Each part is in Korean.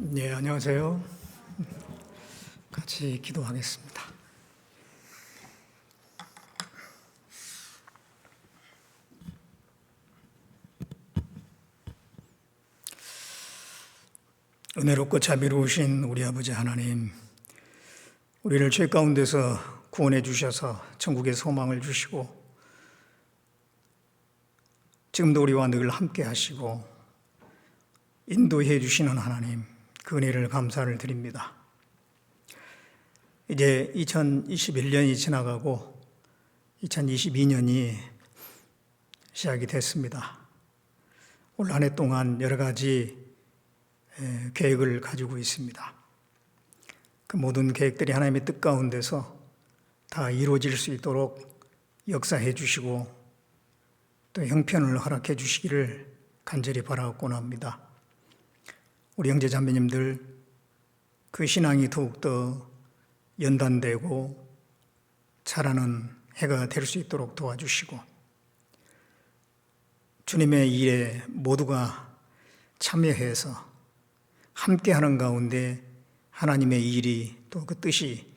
네, 안녕하세요. 같이 기도하겠습니다. 은혜롭고 자비로우신 우리 아버지 하나님, 우리를 죄 가운데서 구원해 주셔서 천국의 소망을 주시고 지금도 우리와 늘 함께 하시고 인도해 주시는 하나님, 그 은혜를 감사를 드립니다. 이제 2021년이 지나가고 2022년이 시작이 됐습니다. 올 한 해 동안 여러 가지 계획을 가지고 있습니다. 그 모든 계획들이 하나님의 뜻 가운데서 다 이루어질 수 있도록 역사해 주시고 또 형편을 허락해 주시기를 간절히 바라곤 합니다. 우리 형제 자매님들 그 신앙이 더욱더 연단되고 자라는 해가 될 수 있도록 도와주시고 주님의 일에 모두가 참여해서 함께하는 가운데 하나님의 일이 또 그 뜻이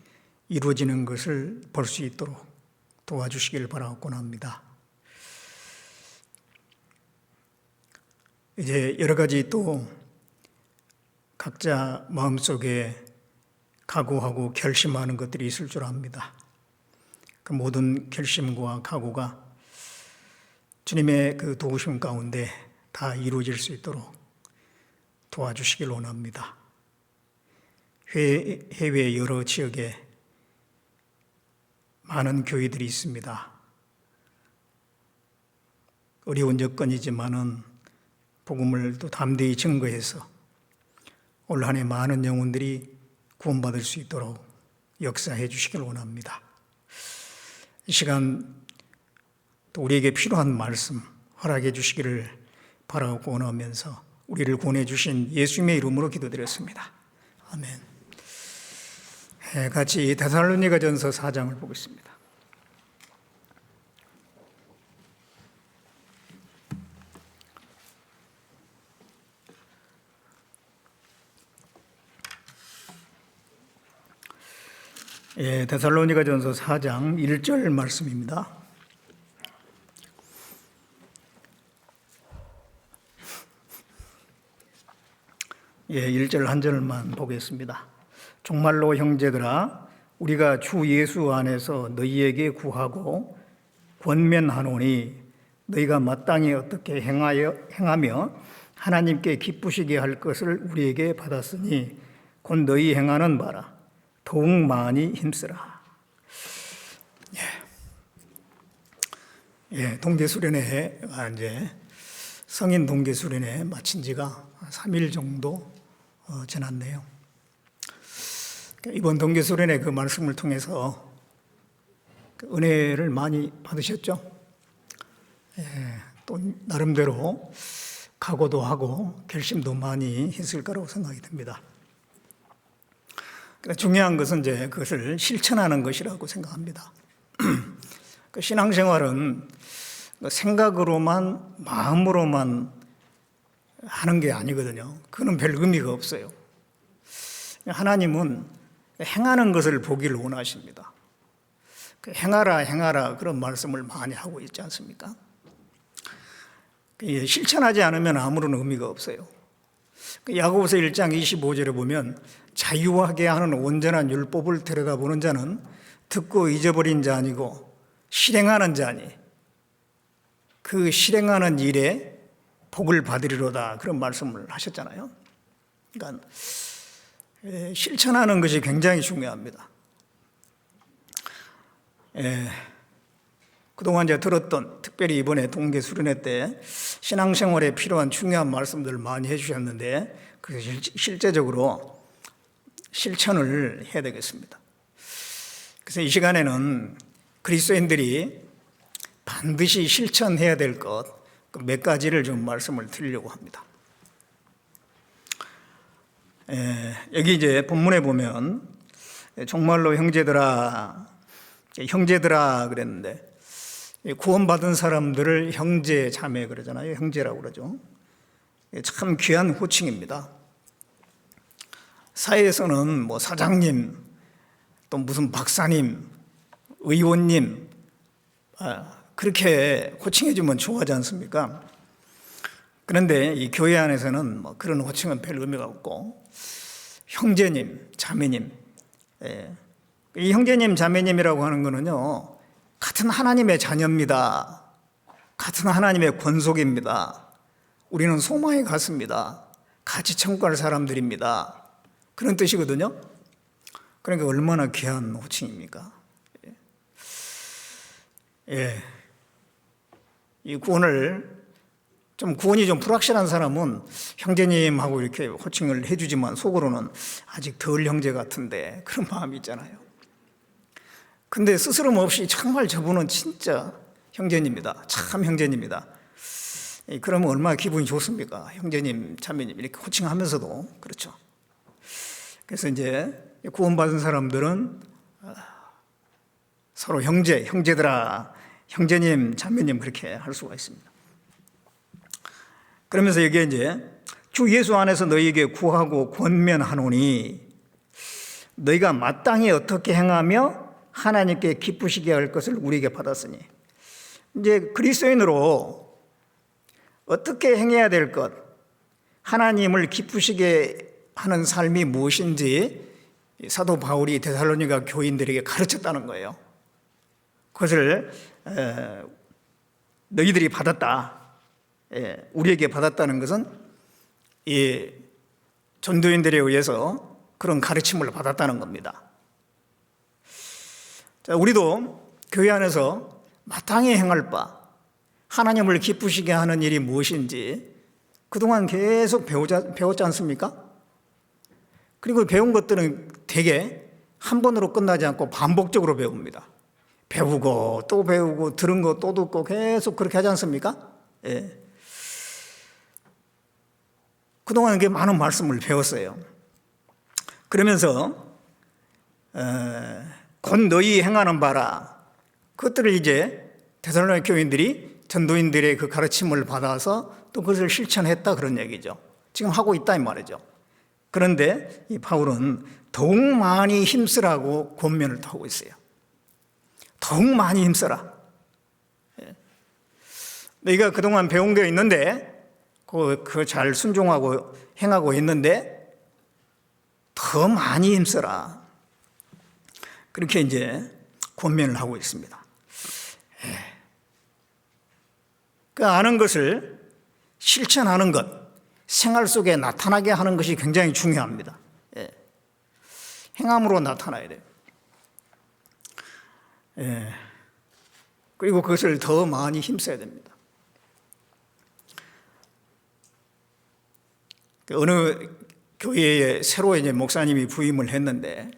이루어지는 것을 볼 수 있도록 도와주시길 바라곤 합니다. 이제 여러 가지 또 각자 마음속에 각오하고 결심하는 것들이 있을 줄 압니다. 그 모든 결심과 각오가 주님의 그 도우심 가운데 다 이루어질 수 있도록 도와주시길 원합니다. 해외 여러 지역에 많은 교회들이 있습니다. 어려운 여건이지만은 복음을 또 담대히 증거해서 올 한 해 많은 영혼들이 구원받을 수 있도록 역사해 주시길 원합니다. 이 시간 또 우리에게 필요한 말씀 허락해 주시기를 바라고 원하면서 우리를 구원해 주신 예수님의 이름으로 기도드렸습니다. 아멘. 같이 데살로니가전서 4장을 보겠습니다. 데살로니가전서 4장 1절 말씀입니다. 1절 한 절만 보겠습니다. 정말로 형제들아, 우리가 주 예수 안에서 너희에게 구하고 권면하노니 너희가 마땅히 어떻게 행하며 하나님께 기쁘시게 할 것을 우리에게 받았으니 곧 너희 행하는 바라. 더욱 많이 힘쓰라. 동계수련회 이제 성인 동계수련회 마친 지가 3일 정도 지났네요. 이번 동계수련회 그 말씀을 통해서 은혜를 많이 받으셨죠? 또 나름대로 각오도 하고 결심도 많이 했을 거라고 생각이 듭니다. 중요한 것은 이제 그것을 실천하는 것이라고 생각합니다. 그 신앙생활은 생각으로만, 마음으로만 하는 게 아니거든요. 그건 별 의미가 없어요. 하나님은 행하는 것을 보기를 원하십니다. 행하라, 행하라 그런 말씀을 많이 하고 있지 않습니까? 실천하지 않으면 아무런 의미가 없어요. 야고보서 1장 25절에 보면 자유하게 하는 온전한 율법을 들여다보는 자는 듣고 잊어버린 자 아니고 실행하는 자니 그 실행하는 일에 복을 받으리로다 그런 말씀을 하셨잖아요. 그러니까 실천하는 것이 굉장히 중요합니다. 그동안 제가 들었던 특별히 이번에 동계수련회 때 신앙생활에 필요한 중요한 말씀들을 많이 해주셨는데 그 실제적으로 실천을 해야 되겠습니다. 그래서 이 시간에는 그리스도인들이 반드시 실천해야 될 것 몇 가지를 좀 말씀을 드리려고 합니다. 여기 이제 본문에 보면 정말로 형제들아 그랬는데 구원받은 사람들을 형제 자매 그러잖아요. 형제라고 그러죠. 참 귀한 호칭입니다. 사회에서는 뭐 사장님, 또 무슨 박사님, 의원님, 그렇게 호칭해주면 좋아하지 않습니까? 그런데 이 교회 안에서는 뭐 그런 호칭은 별 의미가 없고, 형제님, 자매님, 이 형제님, 자매님이라고 하는 거는요, 같은 하나님의 자녀입니다. 같은 하나님의 권속입니다. 우리는 소망이 같습니다. 같이 천국 갈 사람들입니다. 그런 뜻이거든요. 그러니까 얼마나 귀한 호칭입니까? 이 구원이 좀 불확실한 사람은 형제님하고 이렇게 호칭을 해주지만 속으로는 아직 덜 형제 같은데 그런 마음이 있잖아요. 근데 스스럼 없이 정말 저분은 진짜 형제님이다. 참 형제님이다. 그러면 얼마나 기분이 좋습니까? 형제님, 자매님 이렇게 호칭하면서도. 그렇죠. 그래서 이제 구원받은 사람들은 서로 형제들아, 형제님, 자매님 그렇게 할 수가 있습니다. 그러면서 여기에 이제 주 예수 안에서 너희에게 구하고 권면하노니 너희가 마땅히 어떻게 행하며 하나님께 기쁘시게 할 것을 우리에게 받았으니, 이제 그리스도인으로 어떻게 행해야 될 것, 하나님을 기쁘시게 하는 삶이 무엇인지 사도 바울이 데살로니가 교인들에게 가르쳤다는 거예요. 그것을 너희들이 받았다, 우리에게 받았다는 것은 이 전도인들에 의해서 그런 가르침을 받았다는 겁니다. 자, 우리도 교회 안에서 마땅히 행할 바, 하나님을 기쁘시게 하는 일이 무엇인지 그동안 계속 배웠지 않습니까? 그리고 배운 것들은 대개 한 번으로 끝나지 않고 반복적으로 배웁니다. 배우고 또 배우고 들은 거 또 듣고 계속 그렇게 하지 않습니까? 그동안 이렇게 많은 말씀을 배웠어요. 그러면서 곧 너희 행하는 바라, 그것들을 이제 데살로니가 교인들이 전도인들의 그 가르침을 받아서 또 그것을 실천했다, 그런 얘기죠. 지금 하고 있다 이 말이죠. 그런데 이 바울은 더욱 많이 힘쓰라고 권면을 하고 있어요. 더욱 많이 힘써라. 너희가 그동안 배운 게 있는데 그거 잘 순종하고 행하고 있는데 더 많이 힘써라. 그렇게 이제 권면을 하고 있습니다. 그 아는 것을 실천하는 것, 생활 속에 나타나게 하는 것이 굉장히 중요합니다. 행함으로 나타나야 돼요. 그리고 그것을 더 많이 힘써야 됩니다. 어느 교회에 새로 이제 목사님이 부임을 했는데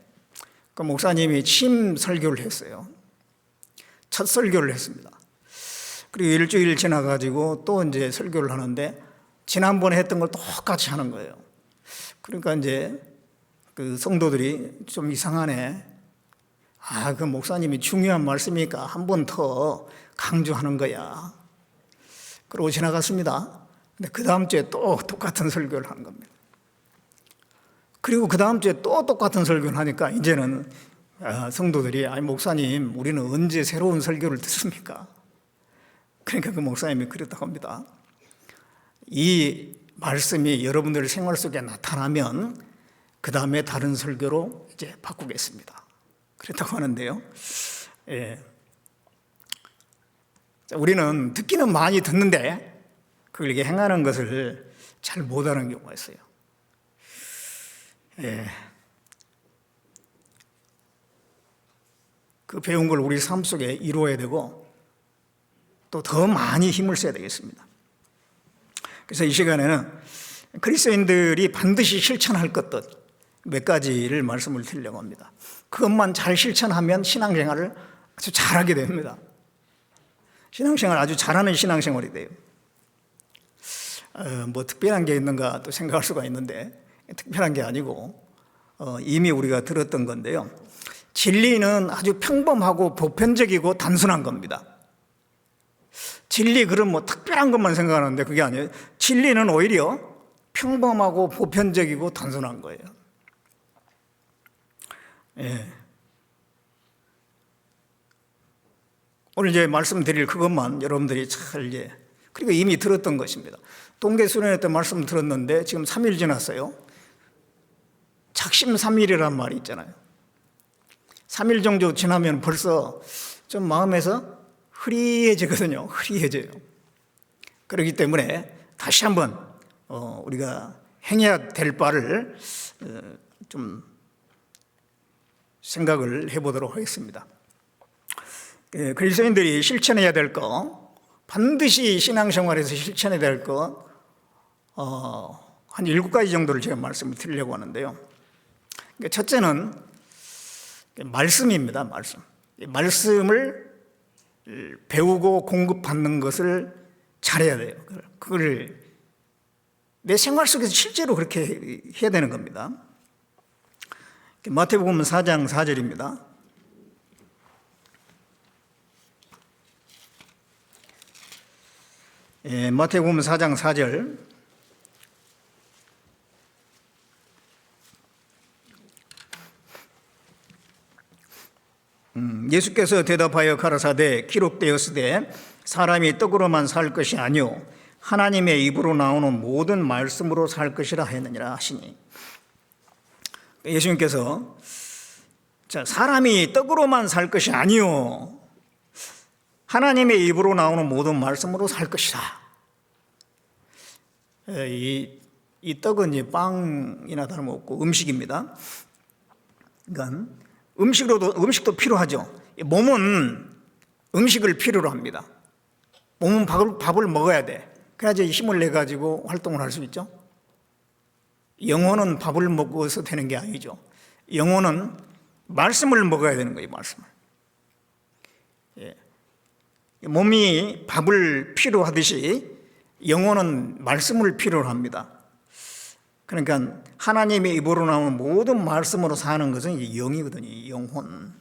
그 목사님이 취임 설교를 했어요. 첫 설교를 했습니다. 그리고 일주일 지나가지고 또 이제 설교를 하는데 지난번에 했던 걸 똑같이 하는 거예요. 그러니까 이제 그 성도들이 좀 이상하네. 그 목사님이 중요한 말씀이니까 한 번 더 강조하는 거야. 그러고 지나갔습니다. 근데 그 다음 주에 또 똑같은 설교를 하는 겁니다. 그리고 그 다음 주에 또 똑같은 설교를 하니까 이제는 성도들이 목사님, 우리는 언제 새로운 설교를 듣습니까? 그러니까 그 목사님이 그랬다고 합니다. 이 말씀이 여러분들 생활 속에 나타나면 그 다음에 다른 설교로 이제 바꾸겠습니다. 그랬다고 하는데요. 우리는 듣기는 많이 듣는데 그걸 이렇게 행하는 것을 잘 못하는 경우가 있어요. 그 배운 걸 우리 삶 속에 이루어야 되고 또 더 많이 힘을 써야 되겠습니다. 그래서 이 시간에는 그리스도인들이 반드시 실천할 것들 몇 가지를 말씀을 드리려고 합니다. 그것만 잘 실천하면 신앙생활을 아주 잘하게 됩니다. 신앙생활 아주 잘하는 신앙생활이 돼요. 뭐 특별한 게 있는가 또 생각할 수가 있는데 특별한 게 아니고 이미 우리가 들었던 건데요. 진리는 아주 평범하고 보편적이고 단순한 겁니다. 진리, 그럼 뭐 특별한 것만 생각하는데 그게 아니에요. 진리는 오히려 평범하고 보편적이고 단순한 거예요. 예. 오늘 이제 말씀드릴 그것만 여러분들이 잘 그리고 이미 들었던 것입니다. 동계 수련회 때 말씀 들었는데 지금 3일 지났어요. 작심 3일이란 말이 있잖아요. 3일 정도 지나면 벌써 좀 마음에서 흐리해지거든요. 흐리해져요. 그렇기 때문에 다시 한번 우리가 행해야 될 바를 좀 생각을 해보도록 하겠습니다. 그리스도인들이 실천해야 될 거, 반드시 신앙생활에서 실천해야 될 거, 한 7가지 정도를 제가 말씀을 드리려고 하는데요. 첫째는 말씀입니다. 말씀을 배우고 공급받는 것을 잘해야 돼요. 그걸 내 생활 속에서 실제로 그렇게 해야 되는 겁니다. 마태복음 4장 4절입니다. 마태복음 4장 4절. 예수께서 대답하여 가라사대 기록되었으되 사람이 떡으로만 살 것이 아니요 하나님의 입으로 나오는 모든 말씀으로 살 것이라 했느니라 하시니, 예수님께서 사람이 떡으로만 살 것이 아니요 하나님의 입으로 나오는 모든 말씀으로 살 것이다. 이 떡은 이제 빵이나 다름없고 음식입니다. 그러니까 음식도 필요하죠. 몸은 음식을 필요로 합니다. 몸은 밥을 먹어야 돼. 그래야지 힘을 내 가지고 활동을 할 수 있죠. 영혼은 밥을 먹어서 되는 게 아니죠. 영혼은 말씀을 먹어야 되는 거예요. 말씀을. 몸이 밥을 필요하듯이 영혼은 말씀을 필요로 합니다. 그러니까 하나님의 입으로 나오는 모든 말씀으로 사는 것은 영이거든요. 영혼.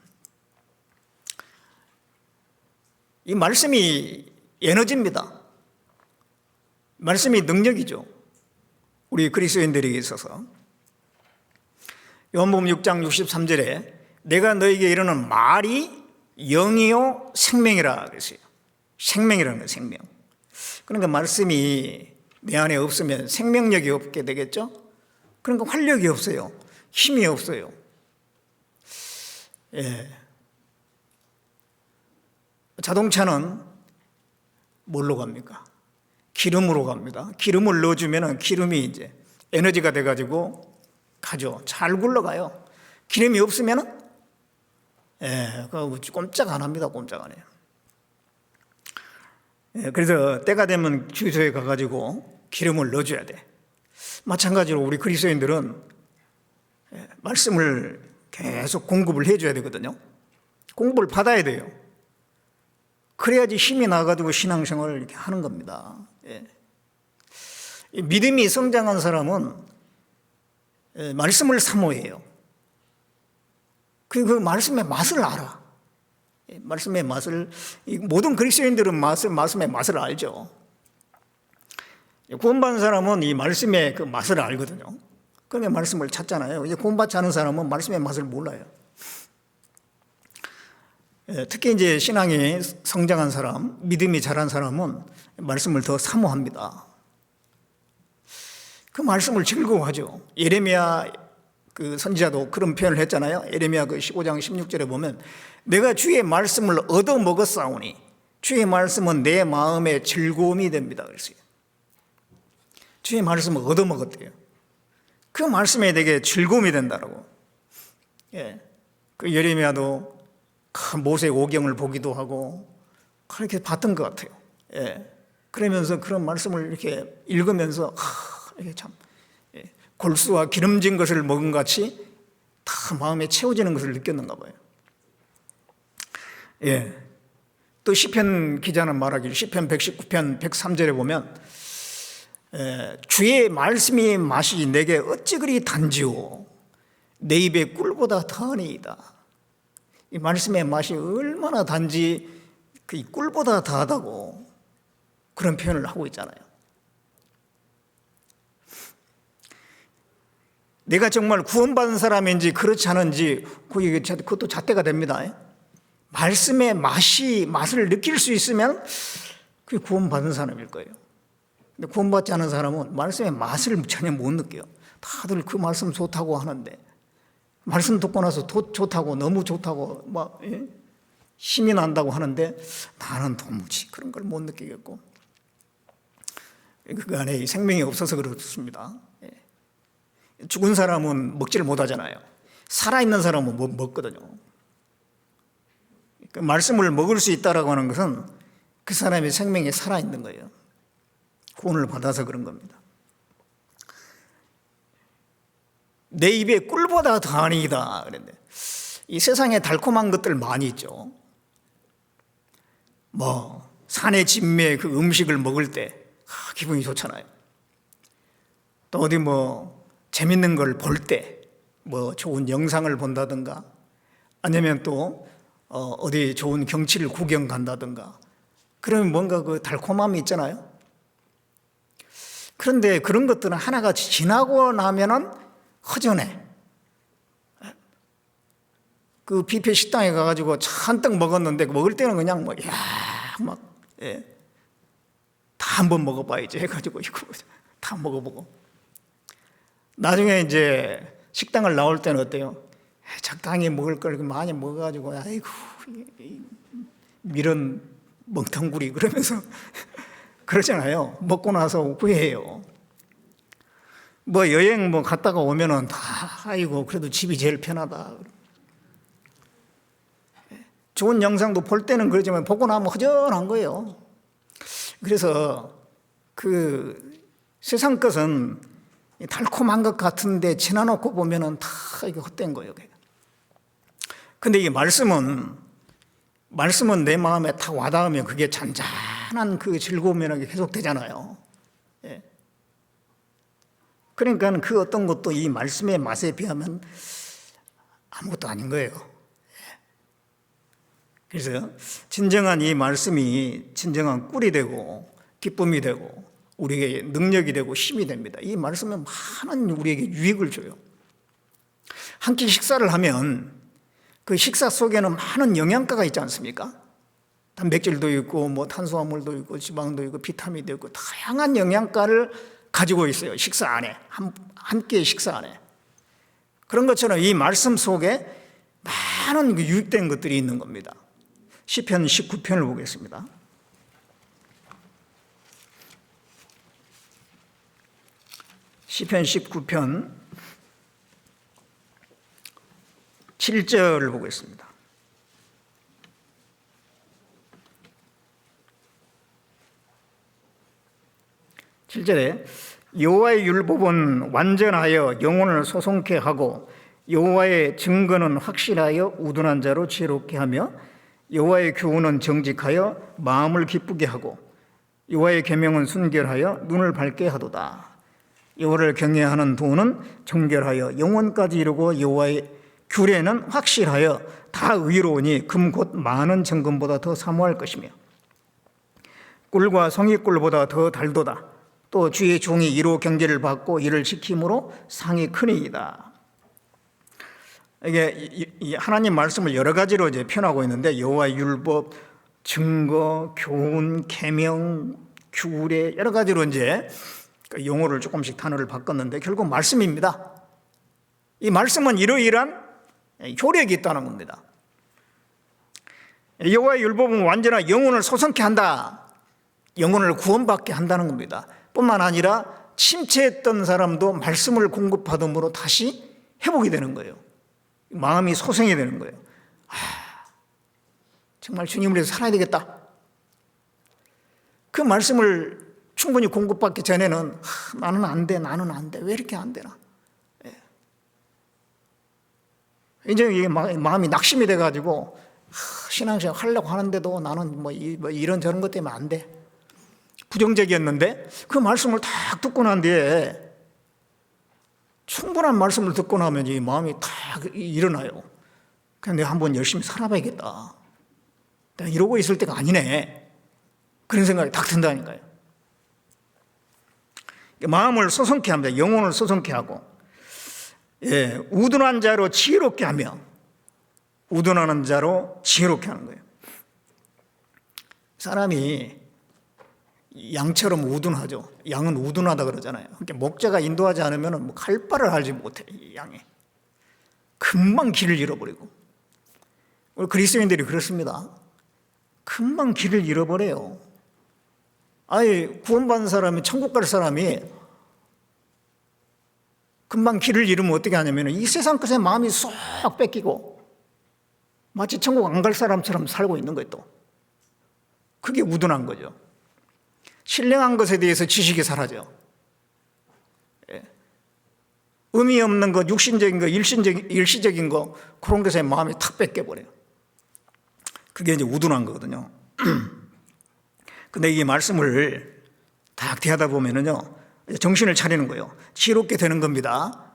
이 말씀이 에너지입니다. 말씀이 능력이죠. 우리 그리스도인들에게 있어서. 요한복음 6장 63절에 내가 너에게 이르는 말이 영이요 생명이라 그랬어요. 생명이라는 거예요. 생명. 그러니까 말씀이 내 안에 없으면 생명력이 없게 되겠죠. 그러니까 활력이 없어요. 힘이 없어요. 자동차는 뭘로 갑니까? 기름으로 갑니다. 기름을 넣어주면 기름이 이제 에너지가 돼가지고 가죠. 잘 굴러가요. 기름이 없으면 꼼짝 안 합니다. 꼼짝 안 해요. 그래서 때가 되면 주유소에 가가지고 기름을 넣어줘야 돼. 마찬가지로 우리 그리스도인들은 말씀을 계속 공급을 해줘야 되거든요. 공급을 받아야 돼요. 그래야지 힘이 나가지고 신앙생활을 이렇게 하는 겁니다. 믿음이 성장한 사람은 말씀을 사모해요. 그 말씀의 맛을 알아. 말씀의 맛을, 모든 그리스도인들은 말씀의 맛을 알죠. 구원받은 사람은 이 말씀의 그 맛을 알거든요. 그러니까 말씀을 찾잖아요. 이제 구원받지 않은 사람은 말씀의 맛을 몰라요. 특히 이제 신앙이 성장한 사람, 믿음이 자란 사람은 말씀을 더 사모합니다. 그 말씀을 즐거워하죠. 예레미야 그 선지자도 그런 표현을 했잖아요. 예레미야 그 15장 16절에 보면 내가 주의 말씀을 얻어 먹었사오니 주의 말씀은 내 마음의 즐거움이 됩니다. 그랬어요. 주의 말씀을 얻어 먹었대요. 그 말씀에 되게 즐거움이 된다라고. 그 예레미야도 모세의 오경을 보기도 하고 그렇게 봤던 것 같아요. 그러면서 그런 말씀을 이렇게 읽으면서 이게 참 골수와 기름진 것을 먹은 같이 다 마음에 채워지는 것을 느꼈는가 봐요. 또 시편 기자는 말하기를 시편 119편 103절에 보면 주의 말씀이 맛이 내게 어찌 그리 단지요 내 입에 꿀보다 더하니이다. 이 말씀의 맛이 얼마나 단지 그 꿀보다 더하다고 그런 표현을 하고 있잖아요. 내가 정말 구원받은 사람인지 그렇지 않은지 그것도 잣대가 됩니다. 말씀의 맛을 느낄 수 있으면 그게 구원받은 사람일 거예요. 근데 구원받지 않은 사람은 말씀의 맛을 전혀 못 느껴요. 다들 그 말씀 좋다고 하는데, 말씀 듣고 나서 좋다고, 너무 좋다고 막 힘이 난다고 하는데 나는 도무지 그런 걸 못 느끼겠고, 그 안에 생명이 없어서 그렇습니다. 죽은 사람은 먹지를 못하잖아요. 살아있는 사람은 먹거든요. 그 말씀을 먹을 수 있다라고 하는 것은 그 사람의 생명이 살아있는 거예요. 구원을 받아서 그런 겁니다. 내 입에 꿀보다 더한 이다 그랬는데, 이 세상에 달콤한 것들 많이 있죠. 뭐 산의 진미의 그 음식을 먹을 때 기분이 좋잖아요. 또 어디 뭐 재밌는 걸 볼 때, 뭐 좋은 영상을 본다든가, 아니면 또 어디 좋은 경치를 구경 간다든가, 그러면 뭔가 그 달콤함이 있잖아요. 그런데 그런 것들은 하나같이 지나고 나면은 허전해. 그 뷔페 식당에 가가지고 잔뜩 먹었는데 먹을 때는 그냥 뭐 다 한번 먹어봐야지 해가지고 이거 다 먹어보고, 나중에 이제 식당을 나올 때는 어때요? 적당히 먹을 걸 많이 먹어가지고 아이고 이런 멍텅구리 그러면서 그러잖아요. 먹고 나서 후회해요. 뭐 여행 갔다가 오면은 다 아이고 그래도 집이 제일 편하다. 좋은 영상도 볼 때는 그러지만 보고 나면 허전한 거예요. 그래서 그 세상 것은 달콤한 것 같은데 지나놓고 보면은 다 이게 헛된 거예요. 근데 이 말씀은 내 마음에 탁 와닿으면 그게 잔잔한 그 즐거움이 계속 되잖아요. 그러니까 그 어떤 것도 이 말씀의 맛에 비하면 아무것도 아닌 거예요. 그래서 진정한 이 말씀이 진정한 꿀이 되고 기쁨이 되고 우리에게 능력이 되고 힘이 됩니다. 이 말씀은 많은 우리에게 유익을 줘요. 한 끼 식사를 하면 그 식사 속에는 많은 영양가가 있지 않습니까? 단백질도 있고 뭐 탄수화물도 있고 지방도 있고 비타민도 있고 다양한 영양가를 가지고 있어요. 식사 안에, 한 끼의 식사 안에. 그런 것처럼 이 말씀 속에 많은 유익된 것들이 있는 겁니다. 시편 19편을 보겠습니다. 시편 19편 7절을 보겠습니다. 7절에 여호와의 율법은 완전하여 영혼을 소송케 하고 여호와의 증거는 확실하여 우둔한 자로 지혜롭게 하며 여호와의 교훈은 정직하여 마음을 기쁘게 하고 여호와의 계명은 순결하여 눈을 밝게 하도다. 여호와를 경외하는 도는 정결하여 영혼까지 이루고 여호와의 규례는 확실하여 다 의로우니 금 곧 많은 정금보다 더 사모할 것이며 꿀과 성의꿀보다 더 달도다. 또 주의 종이 이로 경계를 받고 이를 지킴으로 상이 크니이다. 이게 하나님 말씀을 여러 가지로 이제 표현하고 있는데 여호와의 율법, 증거, 교훈, 계명, 규례 여러 가지로 이제 용어를 조금씩 단어를 바꿨는데 결국 말씀입니다. 이 말씀은 이러이러한 효력이 있다는 겁니다. 여호와의 율법은 완전한 영혼을 소성케 한다. 영혼을 구원받게 한다는 겁니다. 뿐만 아니라 침체했던 사람도 말씀을 공급받음으로 다시 회복이 되는 거예요. 마음이 소생이 되는 거예요. 정말 주님을 위해서 살아야 되겠다. 그 말씀을 충분히 공급받기 전에는 나는 안 돼, 나는 안 돼. 왜 이렇게 안 되나? 이제 이게 마음이 낙심이 돼가지고 신앙생활 하려고 하는데도 나는 뭐 이런 저런 것 때문에 안 돼. 부정적이었는데 그 말씀을 딱 듣고 난 뒤에 충분한 말씀을 듣고 나면 이 마음이 딱 일어나요. 그냥 내가 한번 열심히 살아봐야겠다. 내가 이러고 있을 때가 아니네. 그런 생각이 딱 든다니까요. 마음을 소성케 합니다. 영혼을 소성케 하고 우둔한 자로 지혜롭게 하며, 우둔하는 자로 지혜롭게 하는 거예요. 사람이 양처럼 우둔하죠. 양은 우둔하다 그러잖아요. 그러니까 목자가 인도하지 않으면 뭐 갈 바를 알지 못해. 이 양이 금방 길을 잃어버리고, 우리 그리스도인들이 그렇습니다. 금방 길을 잃어버려요. 아예 구원받은 사람이, 천국 갈 사람이 금방 길을 잃으면 어떻게 하냐면 이 세상 것에 마음이 쏙 뺏기고 마치 천국 안 갈 사람처럼 살고 있는 거예요. 또 그게 우둔한 거죠. 신령한 것에 대해서 지식이 사라져. 의미 없는 것, 육신적인 것, 일시적인 것, 그런 것에 마음이 탁 뺏겨버려요. 그게 이제 우둔한 거거든요. 근데 이 말씀을 딱 대하다 보면은요, 정신을 차리는 거예요. 지혜롭게 되는 겁니다.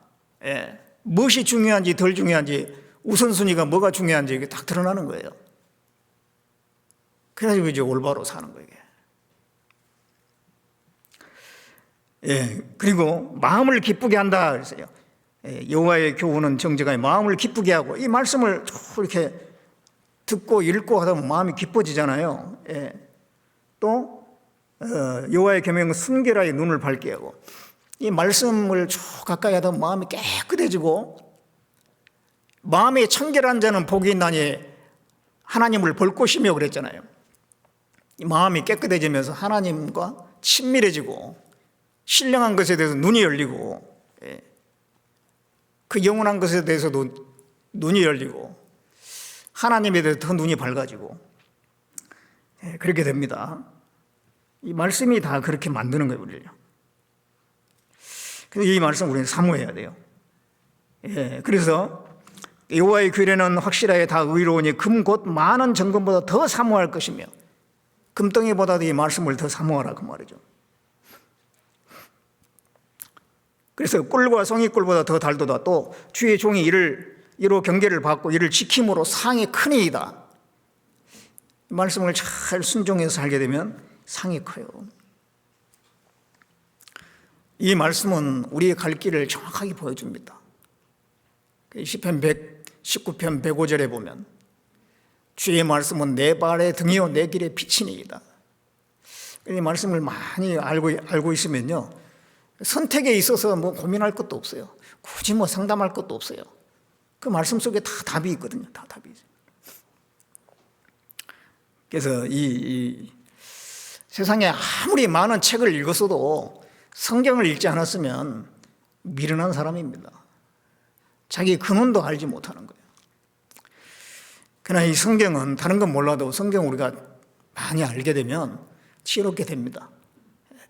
무엇이 중요한지 덜 중요한지, 우선순위가 뭐가 중요한지 이게 딱 드러나는 거예요. 그래가지고 이제 올바로 사는 거예요. 그리고 마음을 기쁘게 한다 그랬어요. 여호와의 교훈은 정직하여 마음을 기쁘게 하고, 이 말씀을 이렇게 듣고 읽고 하다 보면 마음이 기뻐지잖아요. 또 여호와의 계명은 순결하여 눈을 밝게 하고, 이 말씀을 쭉 가까이 하다 보면 마음이 깨끗해지고, 마음이 청결한 자는 복이 있나니 하나님을 볼 것이며 그랬잖아요. 이 마음이 깨끗해지면서 하나님과 친밀해지고, 신령한 것에 대해서 눈이 열리고, 그 영원한 것에 대해서도 눈이 열리고, 하나님에 대해서 더 눈이 밝아지고, 그렇게 됩니다. 이 말씀이 다 그렇게 만드는 거예요, 우리를요. 그래서 이 말씀 우리는 사모해야 돼요. 그래서 여호와의 규례는 확실하게 다 의로우니 금 곧 많은 정금보다 더 사모할 것이며, 금덩이보다도 이 말씀을 더 사모하라 그 말이죠. 그래서 꿀과 송이꿀보다 더 달도다. 또 주의 종이 이로 경계를 받고 이를 지킴으로 상이 크니이다. 이 말씀을 잘 순종해서 살게 되면 상이 커요. 이 말씀은 우리의 갈 길을 정확하게 보여줍니다. 시편 119편 105절에 보면 주의 말씀은 내 발의 등이요 내 길의 빛이니이다. 이 말씀을 많이 알고 있으면요, 선택에 있어서 뭐 고민할 것도 없어요. 굳이 뭐 상담할 것도 없어요. 그 말씀 속에 다 답이 있거든요. 다 답이 있어요. 그래서 이 세상에 아무리 많은 책을 읽었어도 성경을 읽지 않았으면 미련한 사람입니다. 자기 근원도 알지 못하는 거예요. 그러나 이 성경은 다른 건 몰라도 성경 우리가 많이 알게 되면 지혜롭게 됩니다.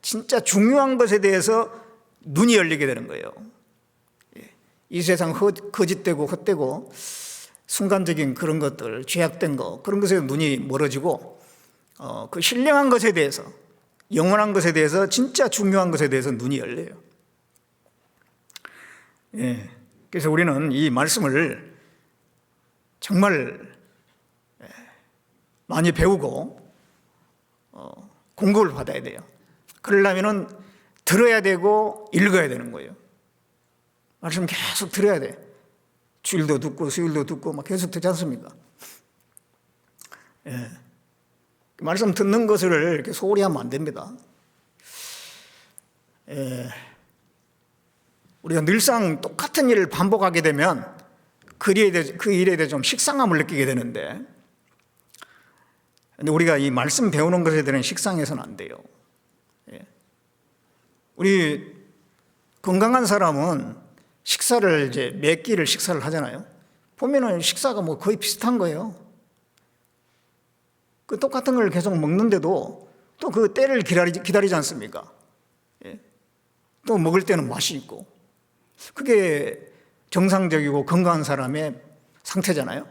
진짜 중요한 것에 대해서 눈이 열리게 되는 거예요. 이 세상 거짓되고 헛되고 순간적인 그런 것들, 죄악된 거, 그런 것에 눈이 멀어지고, 그 신령한 것에 대해서, 영원한 것에 대해서, 진짜 중요한 것에 대해서 눈이 열려요. 그래서 우리는 이 말씀을 정말 많이 배우고 공부를 받아야 돼요. 그러려면 들어야 되고 읽어야 되는 거예요. 말씀 계속 들어야 돼. 주일도 듣고 수요일도 듣고 막 계속 듣지 않습니까? 말씀 듣는 것을 이렇게 소홀히 하면 안 됩니다. 우리가 늘상 똑같은 일을 반복하게 되면 그 일에 대해 좀 식상함을 느끼게 되는데, 근데 우리가 이 말씀 배우는 것에 대한 식상해서는 안 돼요. 우리 건강한 사람은 식사를 이제 몇 끼를 식사를 하잖아요. 보면은 식사가 뭐 거의 비슷한 거예요. 그 똑같은 걸 계속 먹는데도 또 그 때를 기다리지 않습니까? 또 먹을 때는 맛이 있고, 그게 정상적이고 건강한 사람의 상태잖아요.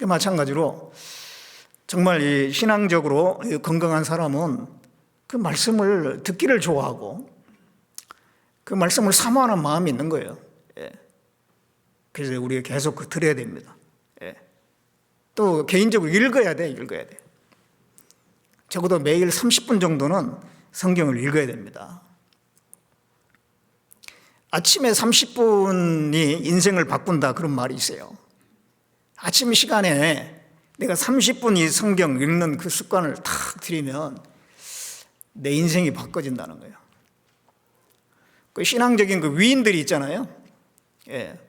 마찬가지로 정말 이 신앙적으로 건강한 사람은 그 말씀을 듣기를 좋아하고 그 말씀을 사모하는 마음이 있는 거예요. 그래서 우리가 계속 들어야 됩니다. 또 개인적으로 읽어야 돼. 적어도 매일 30분 정도는 성경을 읽어야 됩니다. 아침에 30분이 인생을 바꾼다 그런 말이 있어요. 아침 시간에 내가 30분 이 성경 읽는 그 습관을 탁 들이면 내 인생이 바꿔진다는 거예요. 그 신앙적인 그 위인들이 있잖아요. 예.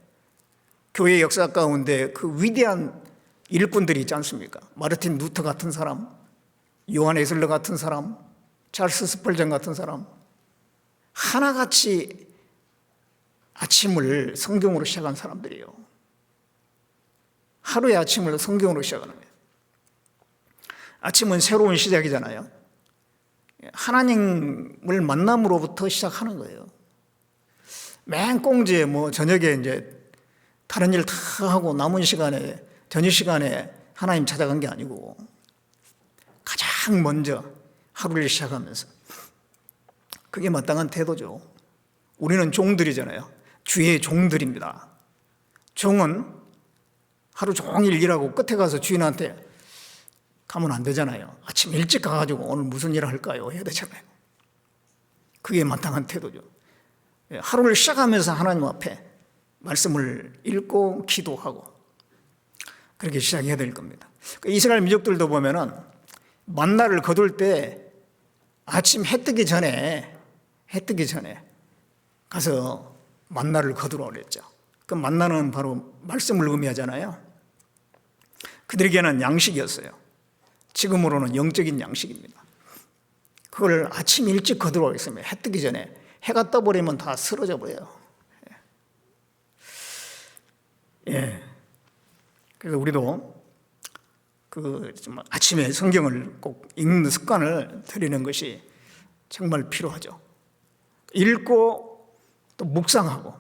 교회 역사 가운데 그 위대한 일꾼들이 있지 않습니까? 마르틴 루터 같은 사람, 요한 에슬러 같은 사람, 찰스 스펄전 같은 사람, 하나같이 아침을 성경으로 시작한 사람들이에요. 하루의 아침을 성경으로 시작하는 거예요. 아침은 새로운 시작이잖아요. 하나님을 만남으로부터 시작하는 거예요. 맨 꽁지에 저녁에 이제 다른 일 다 하고 남은 시간에, 저녁 시간에 하나님 찾아간 게 아니고 가장 먼저 하루를 시작하면서, 그게 마땅한 태도죠. 우리는 종들이잖아요. 주의 종들입니다. 종은 하루 종일 일하고 끝에 가서 주인한테 가면 안 되잖아요. 아침 일찍 가가지고 오늘 무슨 일을 할까요? 해야 되잖아요. 그게 마땅한 태도죠. 하루를 시작하면서 하나님 앞에 말씀을 읽고 기도하고 그렇게 시작해야 될 겁니다. 이스라엘 민족들도 보면은 만나를 거둘 때 아침 해 뜨기 전에 가서 만나를 거두러 그랬죠. 그 만나는 바로 말씀을 의미하잖아요. 그들에게는 양식이었어요. 지금으로는 영적인 양식입니다. 그걸 아침 일찍 거두러 가겠습니다. 해 뜨기 전에. 해가 떠버리면 다 쓰러져 버려요. 예. 그래서 우리도 아침에 성경을 꼭 읽는 습관을 들이는 것이 정말 필요하죠. 읽고 또 묵상하고,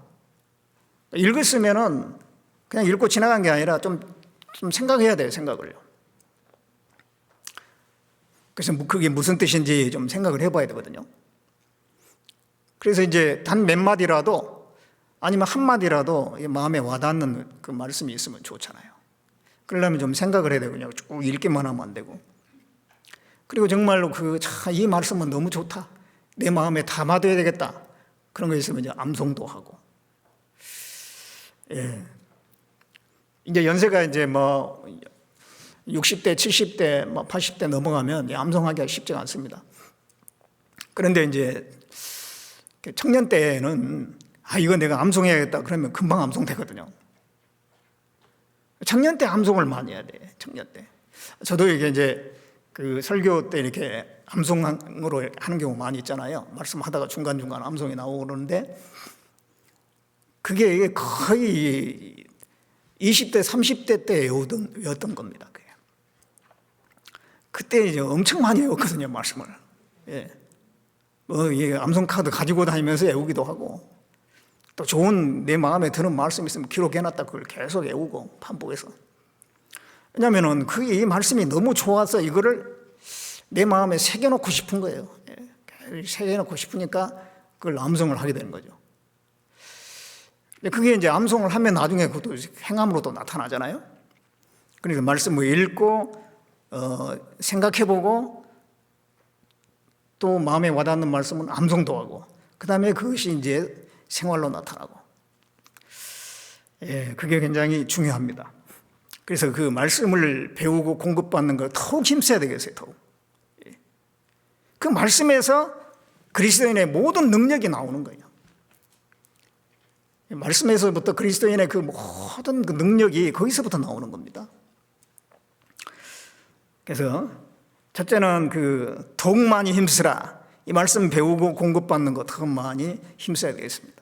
읽었으면은 그냥 읽고 지나간 게 아니라 좀 생각해야 돼요. 생각을요. 그래서 그게 무슨 뜻인지 좀 생각을 해봐야 되거든요. 그래서 이제 단 몇 마디라도 아니면 한 마디라도 마음에 와닿는 그 말씀이 있으면 좋잖아요. 그러려면 좀 생각을 해야 되거든요. 쭉 읽기만 하면 안 되고. 그리고 정말로 이 말씀은 너무 좋다, 내 마음에 담아둬야 되겠다, 그런 거 있으면 이제 암송도 하고. 예. 이제 연세가 이제 60대, 70대, 80대 넘어가면 암송하기가 쉽지가 않습니다. 그런데 이제 청년 때는 이거 내가 암송해야겠다 그러면 금방 암송되거든요. 청년 때 암송을 많이 해야 돼. 청년 때. 저도 이게 그 설교 때 이렇게 암송으로 하는 경우 많이 있잖아요. 말씀하다가 중간중간 암송이 나오고 그러는데, 그게 거의 20대, 30대 때 외웠던 겁니다. 그때 이제 엄청 많이 외웠거든요, 말씀을. 예. 암송 카드 가지고 다니면서 외우기도 하고, 또 좋은 내 마음에 드는 말씀 있으면 기록해놨다 그걸 계속 외우고 반복해서. 왜냐하면은 이 말씀이 너무 좋아서 이거를 내 마음에 새겨놓고 싶은 거예요. 예. 새겨놓고 싶으니까 그걸 암송을 하게 되는 거죠. 그게 이제 암송을 하면 나중에 그것도 행함으로도 나타나잖아요. 그러니까 말씀을 읽고 생각해보고 또 마음에 와닿는 말씀은 암송도 하고, 그 다음에 그것이 이제 생활로 나타나고. 예, 그게 굉장히 중요합니다. 그래서 그 말씀을 배우고 공급받는 걸 더욱 힘써야 되겠어요, 더욱. 예. 그 말씀에서 그리스도인의 모든 능력이 나오는 거예요. 말씀에서부터 그리스도인의 그 모든 그 능력이 거기서부터 나오는 겁니다. 그래서 첫째는 더욱 많이 힘쓰라. 이 말씀 배우고 공급받는 거 더 많이 힘써야 되겠습니다.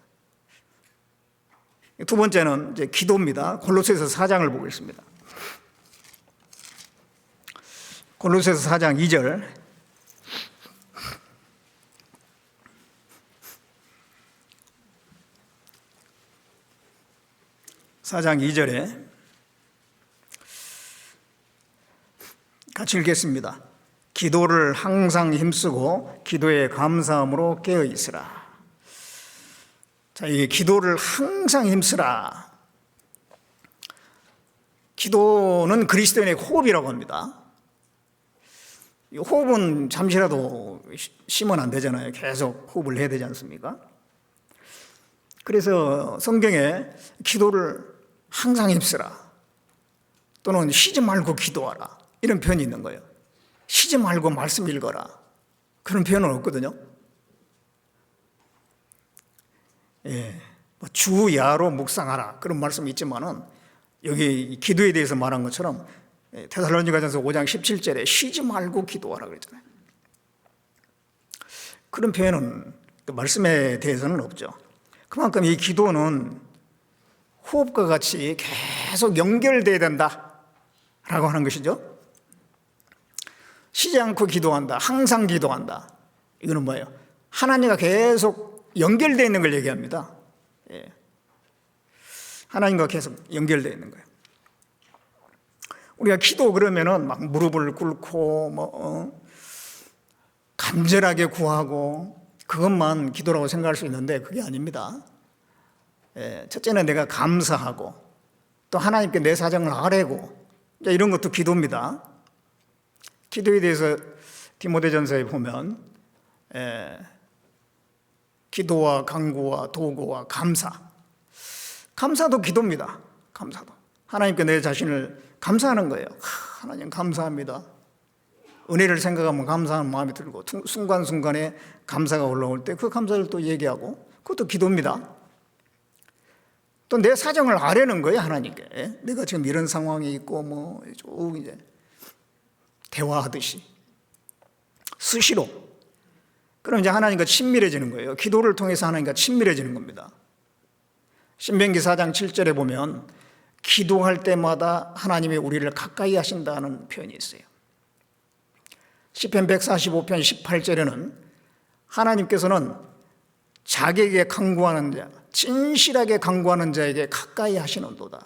두 번째는 이제 기도입니다. 골로새서 4장을 보겠습니다. 골로새서 4장 2절. (4장 2절에) 같이 읽겠습니다. 기도를 항상 힘쓰고 기도에 감사함으로 깨어 있으라. 자, 이 기도를 항상 힘쓰라. 기도는 그리스도인의 호흡이라고 합니다. 이 호흡은 잠시라도 쉬면 안 되잖아요. 계속 호흡을 해야 되지 않습니까? 그래서 성경에 기도를 항상 힘쓰라 또는 쉬지 말고 기도하라 이런 표현이 있는 거예요. 쉬지 말고 말씀 읽어라 그런 표현은 없거든요. 예, 주야로 묵상하라 그런 말씀이 있지만은 여기 기도에 대해서 말한 것처럼 데살로니가전서 5장 17절에 쉬지 말고 기도하라 그랬잖아요. 그런 표현은 말씀에 대해서는 없죠. 그만큼 이 기도는 호흡과 같이 계속 연결돼야 된다라고 하는 것이죠. 쉬지 않고 기도한다, 항상 기도한다. 이거는 뭐예요? 하나님과 계속 연결되어 있는 걸 얘기합니다. 예. 하나님과 계속 연결되어 있는 거예요. 우리가 기도 그러면은 막 무릎을 꿇고 간절하게 구하고 그것만 기도라고 생각할 수 있는데 그게 아닙니다. 예. 첫째는 내가 감사하고 또 하나님께 내 사정을 아뢰고 이런 것도 기도입니다. 기도에 대해서 디모데전서에 보면 기도와 간구와 도구와 감사도 기도입니다. 감사도 하나님께 내 자신을 감사하는 거예요. 하나님 감사합니다. 은혜를 생각하면 감사하는 마음이 들고 순간순간에 감사가 올라올 때 그 감사를 또 얘기하고 그것도 기도입니다. 또 내 사정을 아뢰는 거예요. 하나님께 내가 지금 이런 상황이 있고 쭉 이제 대화하듯이 수시로 그럼 이제 하나님과 친밀해지는 거예요. 기도를 통해서 하나님과 친밀해지는 겁니다. 신명기 4장 7절에 보면 기도할 때마다 하나님이 우리를 가까이 하신다는 표현이 있어요. 시편 145편 18절에는 하나님께서는 자기에게 간구하는 자, 진실하게 간구하는 자에게 가까이 하시는도다.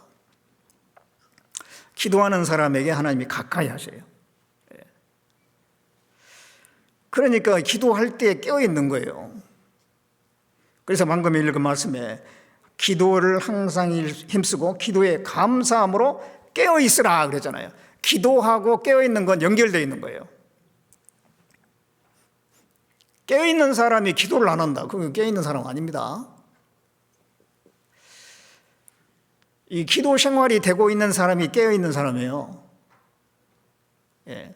기도하는 사람에게 하나님이 가까이 하셔요. 그러니까 기도할 때 깨어있는 거예요. 그래서 방금 읽은 말씀에 기도를 항상 힘쓰고 기도에 감사함으로 깨어있으라 그랬잖아요. 기도하고 깨어있는 건 연결되어 있는 거예요. 깨어있는 사람이 기도를 안 한다. 그건 깨어있는 사람 아닙니다. 이 기도 생활이 되고 있는 사람이 깨어있는 사람이에요. 예.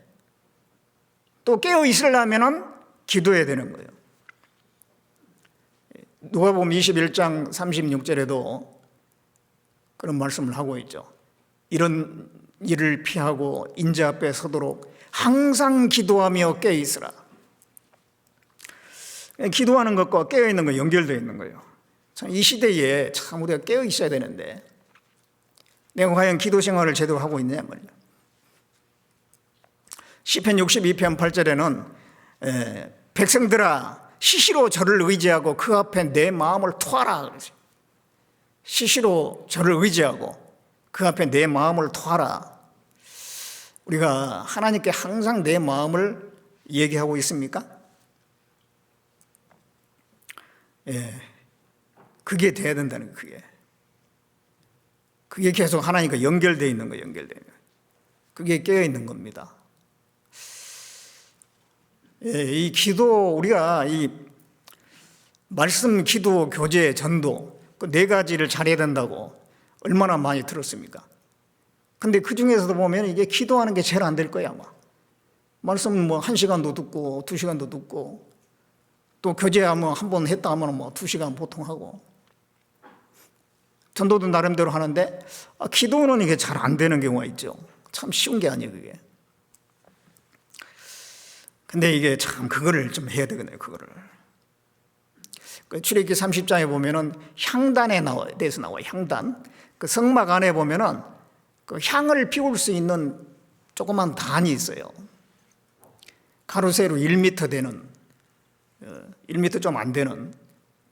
또 깨어있으려면 기도해야 되는 거예요. 누가복음 21장 36절에도 그런 말씀을 하고 있죠. 이런 일을 피하고 인자 앞에 서도록 항상 기도하며 깨어있으라. 기도하는 것과 깨어있는 거 연결되어 있는 거예요. 참 이 시대에 참 우리가 깨어있어야 되는데 내가 과연 기도 생활을 제대로 하고 있느냐 말이에요. 시편 62편 8절에는 백성들아 시시로 저를 의지하고 그 앞에 내 마음을 토하라 그러죠. 시시로 저를 의지하고 그 앞에 내 마음을 토하라. 우리가 하나님께 항상 내 마음을 얘기하고 있습니까? 예, 그게 돼야 된다는 거예요. 그게 계속 하나님과 연결되어 있는 거예요. 연결되어 있는 거예요. 그게 깨어 있는 겁니다. 예, 이 기도 우리가 이 말씀, 기도, 교제, 전도 그 네 가지를 잘해야 된다고 얼마나 많이 들었습니까? 근데 그 중에서도 보면 이게 기도하는 게 제일 안 될 거야 아마. 말씀 1시간도 듣고 2시간도 듣고 또 교제하면 한 번 했다 하면 2시간 보통 하고 전도도 나름대로 하는데 기도는 이게 잘 안 되는 경우가 있죠. 참 쉬운 게 아니에요 그게. 근데 이게 참 그거를 좀 해야 되겠네요. 그거를. 출애굽기 30장에 보면은 향단에 대해서 나와요. 향단. 그 성막 안에 보면은 그 향을 피울 수 있는 조그만 단이 있어요. 가로세로 1m 되는, 1m 좀 안 되는,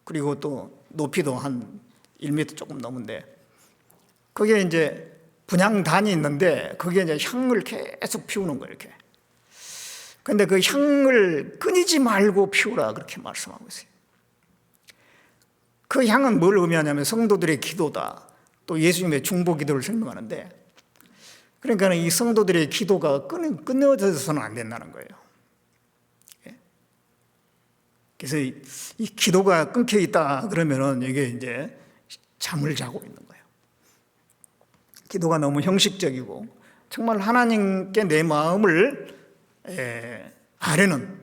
그리고 또 높이도 한 1m 조금 넘은데, 그게 이제 분향단이 있는데, 그게 이제 향을 계속 피우는 거예요, 이렇게. 근데 그 향을 끊이지 말고 피우라, 그렇게 말씀하고 있어요. 그 향은 뭘 의미하냐면 성도들의 기도다. 또 예수님의 중보 기도를 설명하는데, 그러니까 이 성도들의 기도가 끊어져서는 안 된다는 거예요. 그래서 이 기도가 끊겨 있다 그러면은 이게 이제 잠을 자고 있는 거예요. 기도가 너무 형식적이고 정말 하나님께 내 마음을 아뢰는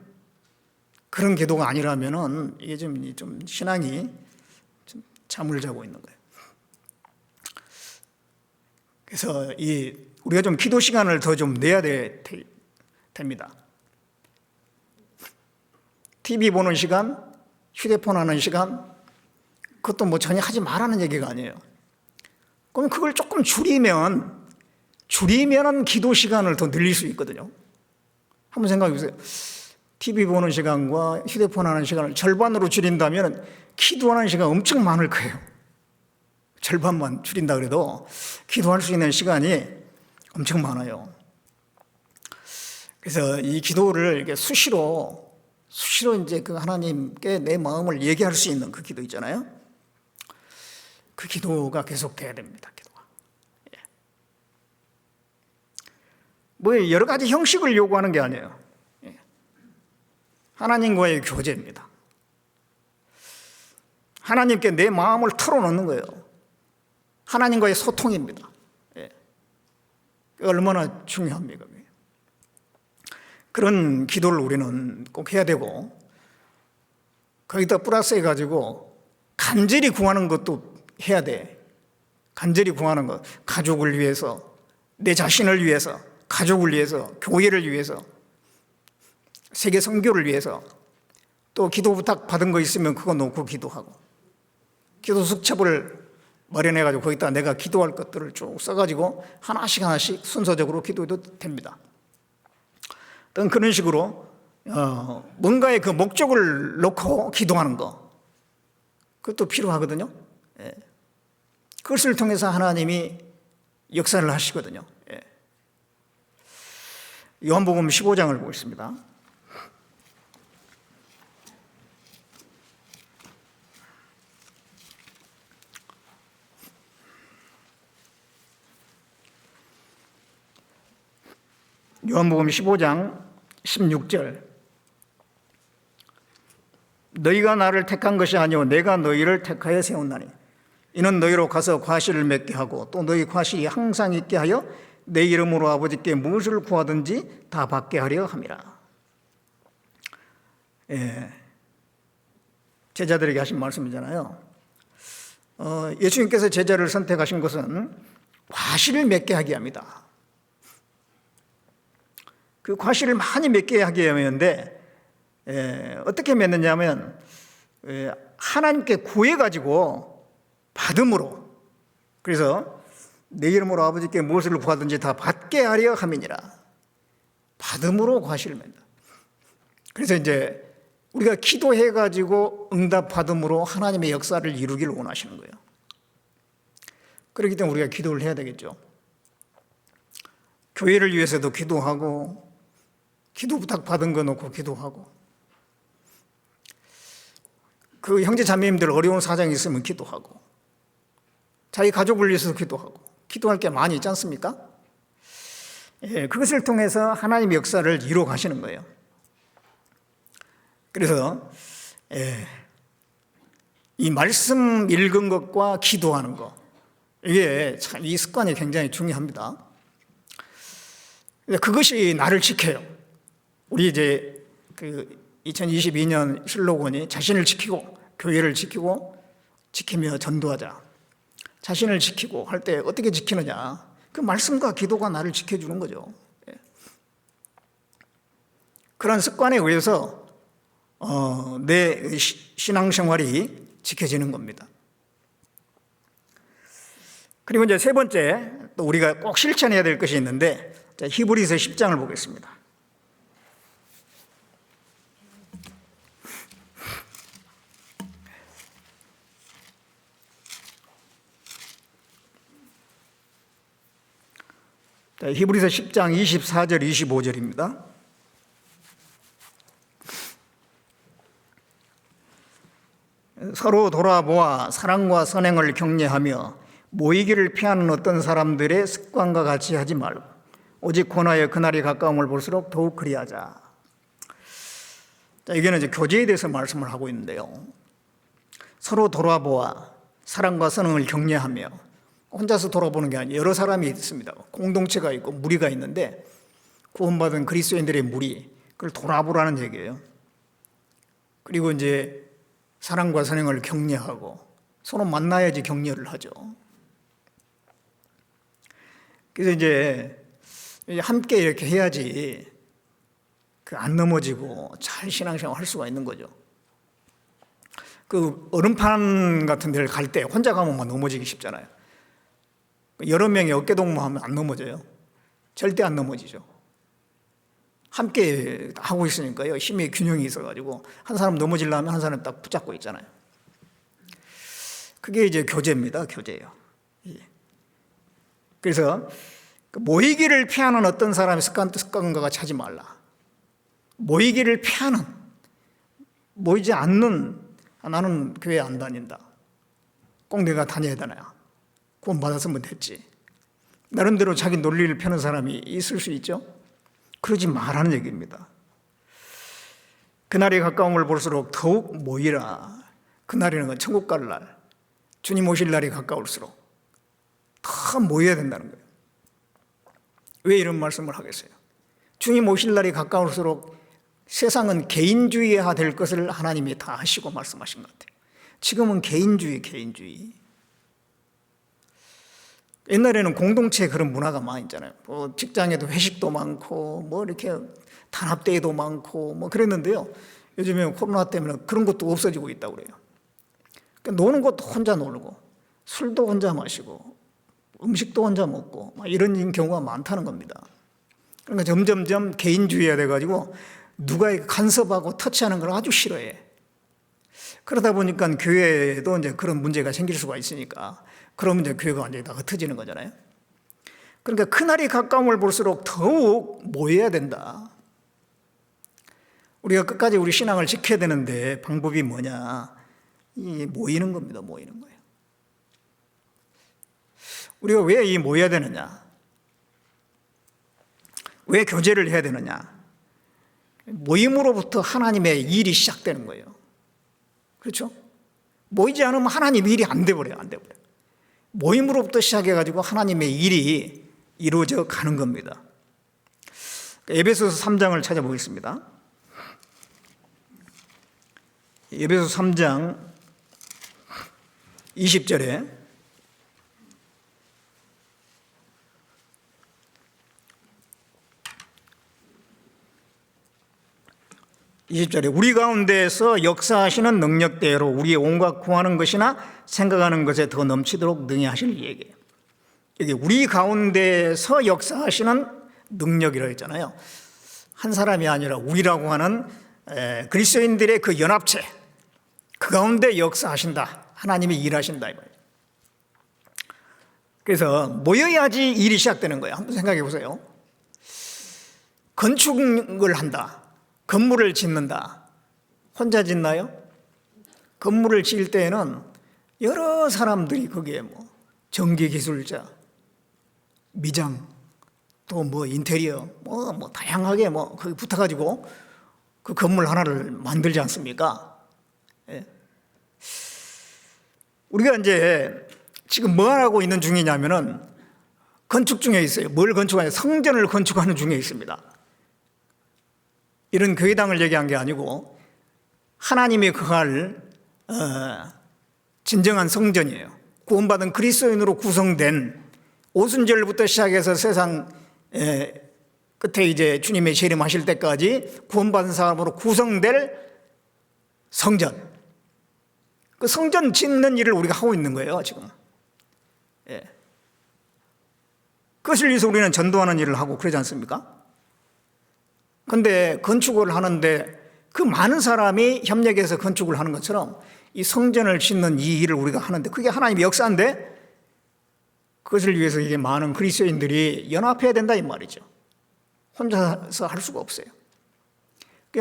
그런 기도가 아니라면은 이게 좀 신앙이 좀 잠을 자고 있는 거예요. 그래서 우리가 좀 기도 시간을 더 좀 내야 됩니다. TV 보는 시간, 휴대폰 하는 시간, 그것도 뭐 전혀 하지 말라는 얘기가 아니에요. 그럼 그걸 조금 줄이면은 기도 시간을 더 늘릴 수 있거든요. 한번 생각해 보세요. TV 보는 시간과 휴대폰 하는 시간을 절반으로 줄인다면 기도하는 시간 엄청 많을 거예요. 절반만 줄인다 그래도 기도할 수 있는 시간이 엄청 많아요. 그래서 이 기도를 이렇게 수시로 이제 그 하나님께 내 마음을 얘기할 수 있는 그 기도 있잖아요. 그 기도가 계속돼야 됩니다. 기도가. 뭐 여러 가지 형식을 요구하는 게 아니에요. 하나님과의 교제입니다. 하나님께 내 마음을 털어놓는 거예요. 하나님과의 소통입니다. 얼마나 중요합니까? 그런 기도를 우리는 꼭 해야 되고, 거기다 플러스 해가지고 간절히 구하는 것도 해야 돼. 간절히 구하는 것, 가족을 위해서, 내 자신을 위해서, 가족을 위해서, 교회를 위해서, 세계 선교를 위해서, 또 기도 부탁 받은 거 있으면 그거 놓고 기도하고, 기도 수첩을 마련해가지고 거기다 내가 기도할 것들을 쭉 써가지고 하나씩 순서적으로 기도해도 됩니다. 어떤 그런 식으로 뭔가의 그 목적을 놓고 기도하는 거, 그것도 필요하거든요. 그것을 통해서 하나님이 역사를 하시거든요. 요한복음 15장을 보겠습니다. 요한복음 15장 16절. 너희가 나를 택한 것이 아니오 내가 너희를 택하여 세웠나니 이는 너희로 가서 과실을 맺게 하고 또 너희 과실이 항상 있게 하여 내 이름으로 아버지께 무엇을 구하든지 다 받게 하려 함이라. 제자들에게 하신 말씀이잖아요. 예수님께서 제자를 선택하신 것은 과실을 맺게 하게 합니다. 그 과실을 많이 맺게 하게 하는데 어떻게 맺느냐면 하나님께 구해가지고 받음으로, 그래서 내 이름으로 아버지께 무엇을 구하든지 다 받게 하려 함이니라. 받음으로 과실을 맺는다. 그래서 이제 우리가 기도해가지고 응답받음으로 하나님의 역사를 이루기를 원하시는 거예요. 그렇기 때문에 우리가 기도를 해야 되겠죠. 교회를 위해서도 기도하고, 기도 부탁 받은 거 놓고 기도하고, 그 형제 자매님들 어려운 사정이 있으면 기도하고, 자기 가족을 위해서도 기도하고, 기도할 게 많이 있지 않습니까? 그것을 통해서 하나님의 역사를 이루어 가시는 거예요. 그래서 이 말씀 읽은 것과 기도하는 것, 이게 참 이 습관이 굉장히 중요합니다. 그것이 나를 지켜요. 우리 이제 그 2022년 슬로건이 자신을 지키고 교회를 지키고 지키며 전도하자. 자신을 지키고 할 때 어떻게 지키느냐? 그 말씀과 기도가 나를 지켜주는 거죠. 그런 습관에 의해서 내 신앙생활이 지켜지는 겁니다. 그리고 이제 세 번째, 또 우리가 꼭 실천해야 될 것이 있는데, 히브리서 10장을 보겠습니다. 히브리서 10장 24절 25절입니다. 서로 돌아보아 사랑과 선행을 격려하며 모이기를 피하는 어떤 사람들의 습관과 같이 하지 말고 오직 권하여 그날이 가까움을 볼수록 더욱 그리하자. 자, 이게는 이제 교제에 대해서 말씀을 하고 있는데요. 서로 돌아보아 사랑과 선응을 격려하며, 혼자서 돌아보는 게 아니라 여러 사람이 있습니다. 공동체가 있고 무리가 있는데 구원받은 그리스도인들의 무리, 그걸 돌아보라는 얘기예요. 그리고 이제 사랑과 선행을 격려하고, 서로 만나야지 격려를 하죠. 그래서 이제 함께 이렇게 해야지 안 넘어지고 잘 신앙생활 할 수가 있는 거죠. 그 얼음판 같은 데를 갈 때 혼자 가면 막 넘어지기 쉽잖아요. 여러 명이 어깨동무하면 안 넘어져요. 절대 안 넘어지죠. 함께 하고 있으니까요, 힘의 균형이 있어가지고 한 사람 넘어지려면 한 사람 딱 붙잡고 있잖아요. 그게 이제 교제입니다. 교제예요. 그래서 모이기를 피하는 어떤 사람의 습관과 같이 하지 말라. 모이기를 피하는, 모이지 않는, 나는 교회 안 다닌다, 꼭 내가 다녀야 되나, 구원 받았으면 됐지, 나름대로 자기 논리를 펴는 사람이 있을 수 있죠. 그러지 말라는 얘기입니다. 그날이 가까움을 볼수록 더욱 모이라. 그날이라는 건 천국 갈 날, 주님 오실 날이 가까울수록 더 모여야 된다는 거예요. 왜 이런 말씀을 하겠어요? 주님 오실 날이 가까울수록 세상은 개인주의화 될 것을 하나님이 다 하시고 말씀하신 것 같아요. 지금은 개인주의. 옛날에는 공동체에 그런 문화가 많이 있잖아요. 뭐 직장에도 회식도 많고, 뭐 이렇게 단합대회도 많고, 뭐 그랬는데요. 요즘에 코로나 때문에 그런 것도 없어지고 있다고 그래요. 그러니까 노는 것도 혼자 놀고, 술도 혼자 마시고, 음식도 혼자 먹고, 이런 경우가 많다는 겁니다. 그러니까 점점점 개인주의가 돼가지고 누가 간섭하고 터치하는 걸 아주 싫어해. 그러다 보니까 교회에도 이제 그런 문제가 생길 수가 있으니까, 그러면 이제 교회가 완전히 다 흩어지는 거잖아요. 그러니까 그날이 가까움을 볼수록 더욱 모여야 된다. 우리가 끝까지 우리 신앙을 지켜야 되는데 방법이 뭐냐? 이 모이는 겁니다. 모이는 거예요. 우리가 왜 이 모여야 되느냐? 왜 교제를 해야 되느냐? 모임으로부터 하나님의 일이 시작되는 거예요. 그렇죠? 모이지 않으면 하나님 일이 안 돼버려요. 모임으로부터 시작해가지고 하나님의 일이 이루어져 가는 겁니다. 에베소서 3장을 찾아보겠습니다. 에베소서 3장 20절에 우리 가운데에서 역사하시는 능력대로 우리의 온갖 구하는 것이나 생각하는 것에 더 넘치도록 능히 하실 얘기예요. 여기 우리 가운데에서 역사하시는 능력이라고 했잖아요. 한 사람이 아니라 우리라고 하는 그리스도인들의 그 연합체, 그 가운데 역사하신다. 하나님이 일하신다. 그래서 모여야지 일이 시작되는 거예요. 한번 생각해 보세요. 건축을 한다. 건물을 짓는다. 혼자 짓나요? 건물을 지을 때에는 여러 사람들이 거기에 전기기술자, 미장, 또 인테리어, 다양하게 거기 붙어가지고 그 건물 하나를 만들지 않습니까? 예. 우리가 이제 지금 뭐 하고 있는 중이냐면은 건축 중에 있어요. 뭘 건축하냐? 성전을 건축하는 중에 있습니다. 이런 교회당을 얘기한 게 아니고 하나님의 거할 진정한 성전이에요. 구원받은 그리스도인으로 구성된, 오순절부터 시작해서 세상 끝에 이제 주님의 재림하실 때까지 구원받은 사람으로 구성될 성전, 그 성전 짓는 일을 우리가 하고 있는 거예요 지금. 그것을 위해서 우리는 전도하는 일을 하고 그러지 않습니까? 그런데 건축을 하는데 그 많은 사람이 협력해서 건축을 하는 것처럼 이 성전을 짓는 이 일을 우리가 하는데 그게 하나님의 역사인데, 그것을 위해서 이게 많은 그리스도인들이 연합해야 된다 이 말이죠. 혼자서 할 수가 없어요.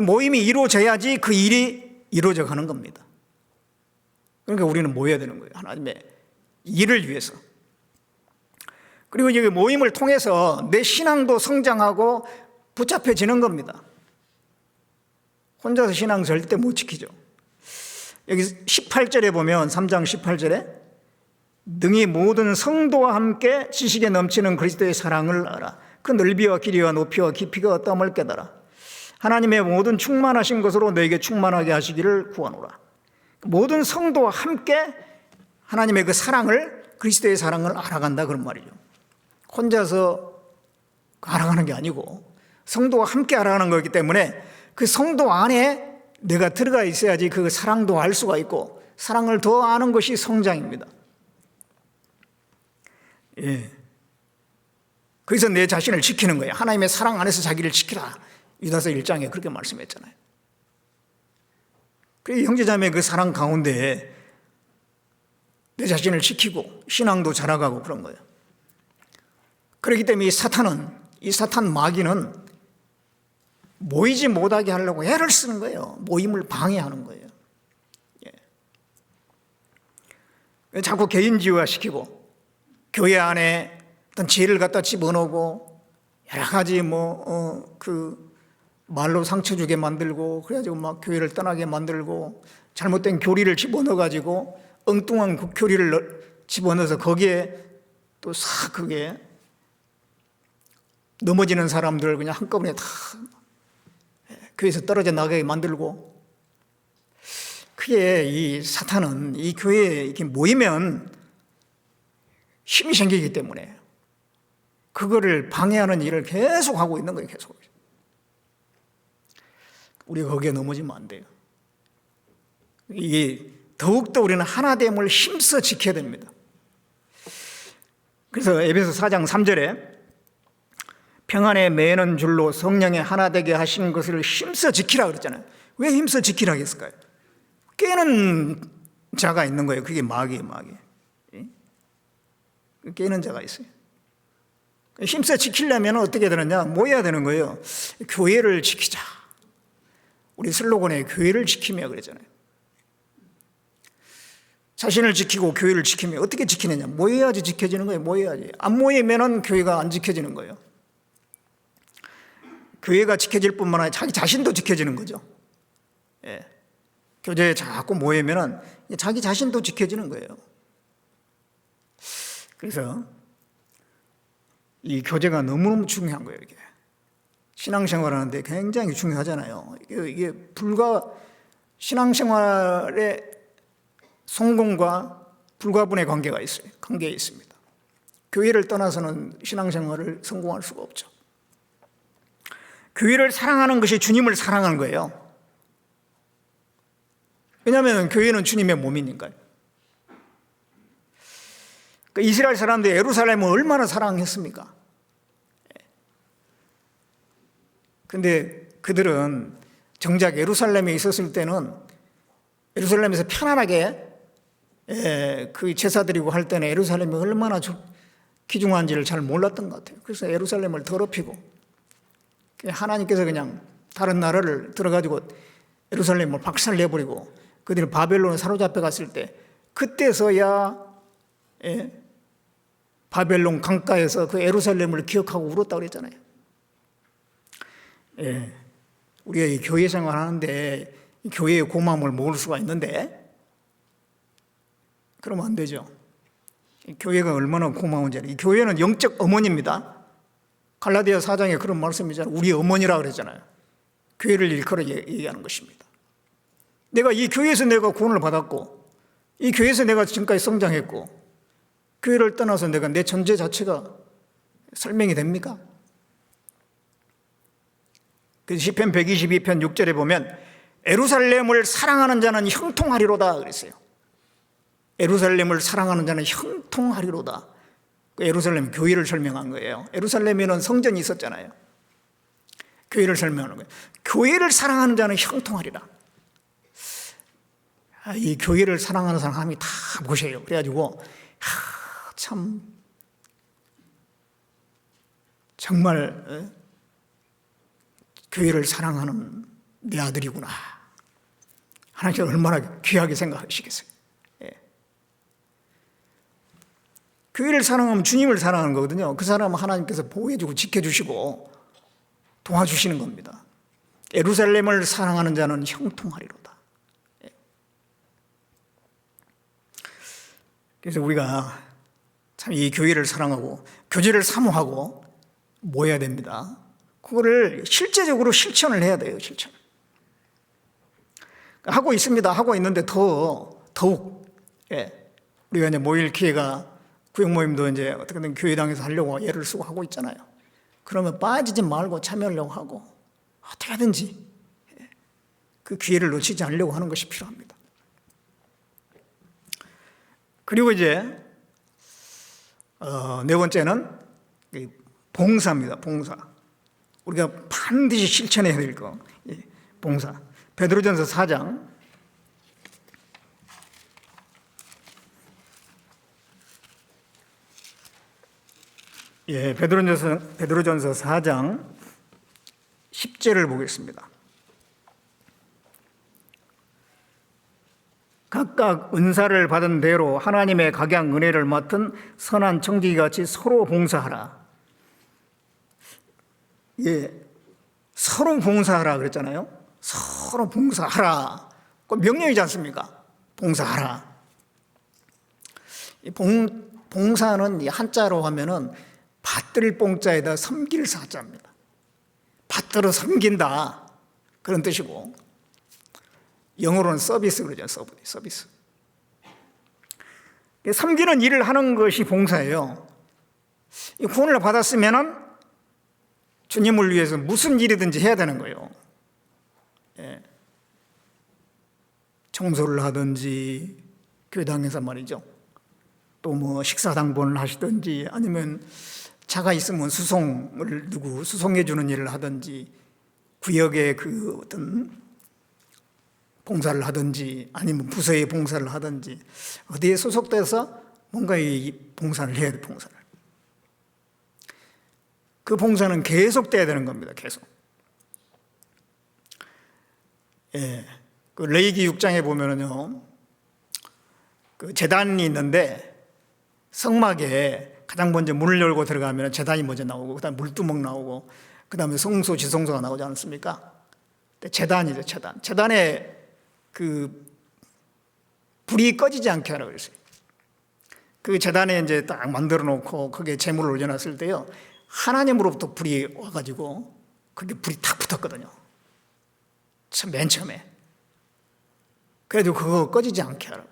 모임이 이루어져야지 그 일이 이루어져 가는 겁니다. 그러니까 우리는 모여야 되는 거예요. 하나님의 일을 위해서. 그리고 이제 모임을 통해서 내 신앙도 성장하고 붙잡혀지는 겁니다. 혼자서 신앙 절대 못 지키죠. 여기 18절에 보면 3장 18절에 능히 모든 성도와 함께 지식에 넘치는 그리스도의 사랑을 알아. 그 넓이와 길이와 높이와 깊이가 어떠함을 깨달아. 하나님의 모든 충만하신 것으로 너에게 충만하게 하시기를 구하노라. 모든 성도와 함께 하나님의 그 사랑을, 그리스도의 사랑을 알아간다 그런 말이죠. 혼자서 알아가는 게 아니고 성도와 함께 알아가는 거기 때문에 그 성도 안에 내가 들어가 있어야지 그 사랑도 알 수가 있고 사랑을 더 아는 것이 성장입니다. 예. 그래서 내 자신을 지키는 거예요. 하나님의 사랑 안에서 자기를 지키라. 유다서 1장에 그렇게 말씀했잖아요. 그래서 형제자매의 그 사랑 가운데 내 자신을 지키고 신앙도 자라가고 그런 거예요. 그렇기 때문에 이 사탄 마귀는 모이지 못하게 하려고 애를 쓰는 거예요. 모임을 방해하는 거예요. 예. 자꾸 개인지화시키고 교회 안에 어떤 죄를 갖다 집어넣고 여러 가지 말로 상처 주게 만들고 그래가지고 막 교회를 떠나게 만들고 잘못된 교리를 집어넣어가지고 엉뚱한 교리를 집어넣어서 거기에 또 싹 그게 넘어지는 사람들을 그냥 한꺼번에 다 교회에서 떨어져 나가게 만들고 그게 이 사탄은 이 교회에 이렇게 모이면 힘이 생기기 때문에 그거를 방해하는 일을 계속 하고 있는 거예요. 계속. 우리가 거기에 넘어지면 안 돼요. 이게 더욱더 우리는 하나됨을 힘써 지켜야 됩니다. 그래서 에베소 4장 3절에 평안에 매는 줄로 성령에 하나 되게 하신 것을 힘써 지키라 그랬잖아요. 왜 힘써 지키라 했을까요? 깨는 자가 있는 거예요. 그게 마귀예요, 마귀. 깨는 자가 있어요. 힘써 지키려면 어떻게 되느냐? 모여야 되는 거예요. 교회를 지키자. 우리 슬로건에 교회를 지키며 그랬잖아요. 자신을 지키고 교회를 지키며 어떻게 지키느냐? 모여야지 지켜지는 거예요. 모여야지. 안 모이면 교회가 안 지켜지는 거예요. 교회가 지켜질 뿐만 아니라 자기 자신도 지켜지는 거죠. 예. 교제에 자꾸 모이면 자기 자신도 지켜지는 거예요. 그래서 이 교제가 너무너무 중요한 거예요. 이게 신앙생활 하는데 굉장히 중요하잖아요. 이게 신앙생활의 성공과 불가분의 관계가 있어요. 관계에 있습니다. 교회를 떠나서는 신앙생활을 성공할 수가 없죠. 교회를 사랑하는 것이 주님을 사랑하는 거예요. 왜냐하면 교회는 주님의 몸이니까요. 이스라엘 사람들이 예루살렘을 얼마나 사랑했습니까? 근데 그들은 정작 예루살렘에 있었을 때는 예루살렘에서 편안하게 그 제사 드리고 할 때는 예루살렘이 얼마나 귀중한지를 잘 몰랐던 것 같아요. 그래서 예루살렘을 더럽히고 하나님께서 그냥 다른 나라를 들어가지고 예루살렘을 박살내버리고 그들이 바벨론에 사로잡혀 갔을 때 그때서야 바벨론 강가에서 그 예루살렘을 기억하고 울었다고 그랬잖아요. 우리가 이 교회 생활 하는데 교회의 고마움을 모을 수가 있는데 그러면 안 되죠. 교회가 얼마나 고마운지. 이 교회는 영적 어머니입니다. 갈라디아 4장에 그런 말씀이잖아요. 우리 어머니라 그랬잖아요. 교회를 일컬어 얘기하는 것입니다. 내가 이 교회에서 내가 구원을 받았고 이 교회에서 내가 지금까지 성장했고 교회를 떠나서 내가 내 존재 자체가 설명이 됩니까? 그래서 시편 122편 6절에 보면 예루살렘을 사랑하는 자는 형통하리로다 그랬어요. 예루살렘을 사랑하는 자는 형통하리로다. 예루살렘 교회를 설명한 거예요. 예루살렘에는 성전이 있었잖아요. 교회를 설명하는 거예요. 교회를 사랑하는 자는 형통하리라. 이 교회를 사랑하는 사람이 다 보세요. 그래가지고 참 정말 교회를 사랑하는 내 아들이구나. 하나님께서 얼마나 귀하게 생각하시겠어요. 교회를 사랑하면 주님을 사랑하는 거거든요. 그 사람은 하나님께서 보호해주고 지켜주시고 도와주시는 겁니다. 예루살렘을 사랑하는 자는 형통하리로다. 그래서 우리가 참 이 교회를 사랑하고 교제를 사모하고 모여야 됩니다. 그거를 실제적으로 실천을 해야 돼요. 실천. 하고 있습니다. 하고 있는데 더욱 우리가 이제 모일 기회가 구역 모임도 이제 어떻게든 교회당에서 하려고 애를 쓰고 하고 있잖아요. 그러면 빠지지 말고 참여하려고 하고 어떻게 하든지 그 기회를 놓치지 않으려고 하는 것이 필요합니다. 그리고 이제 네 번째는 봉사입니다. 봉사. 우리가 반드시 실천해야 될 거. 봉사. 베드로전서 4장. 베드로전서 4장 10절을 보겠습니다. 각각 은사를 받은 대로 하나님의 각양 은혜를 맡은 선한 청지기같이 서로 봉사하라. 서로 봉사하라 그랬잖아요. 서로 봉사하라. 그 명령이지 않습니까? 봉사하라. 봉사는 한자로 하면은 받들 봉자에다 섬길 사자입니다. 받들어 섬긴다 그런 뜻이고, 영어로는 서비스 그러죠. 서비스. 섬기는 일을 하는 것이 봉사예요. 구원을 받았으면은 주님을 위해서 무슨 일이든지 해야 되는 거예요. 청소를 하든지 교당에서 말이죠. 또 뭐 식사당번을 하시든지 아니면 차가 있으면 수송해 주는 일을 하든지 구역에 그 어떤 봉사를 하든지 아니면 부서에 봉사를 하든지 어디에 소속돼서 뭔가 이 봉사를 해야 돼. 봉사를. 그 봉사는 계속돼야 되는 겁니다. 계속. 그 레위기 6장에 보면은요, 그 제단이 있는데 성막에 가장 먼저 문을 열고 들어가면 제단이 먼저 나오고, 그다음에 물두멍 나오고, 그다음에 성소, 지성소가 나오지 않습니까? 제단이죠, 제단. 제단에 그 불이 꺼지지 않게 하라고 그랬어요. 그 제단에 이제 딱 만들어 놓고 거기에 제물을 올려놨을 때요, 하나님으로부터 불이 와가지고 그게 불이 탁 붙었거든요. 참 맨 처음에. 그래도 그거 꺼지지 않게 하라고.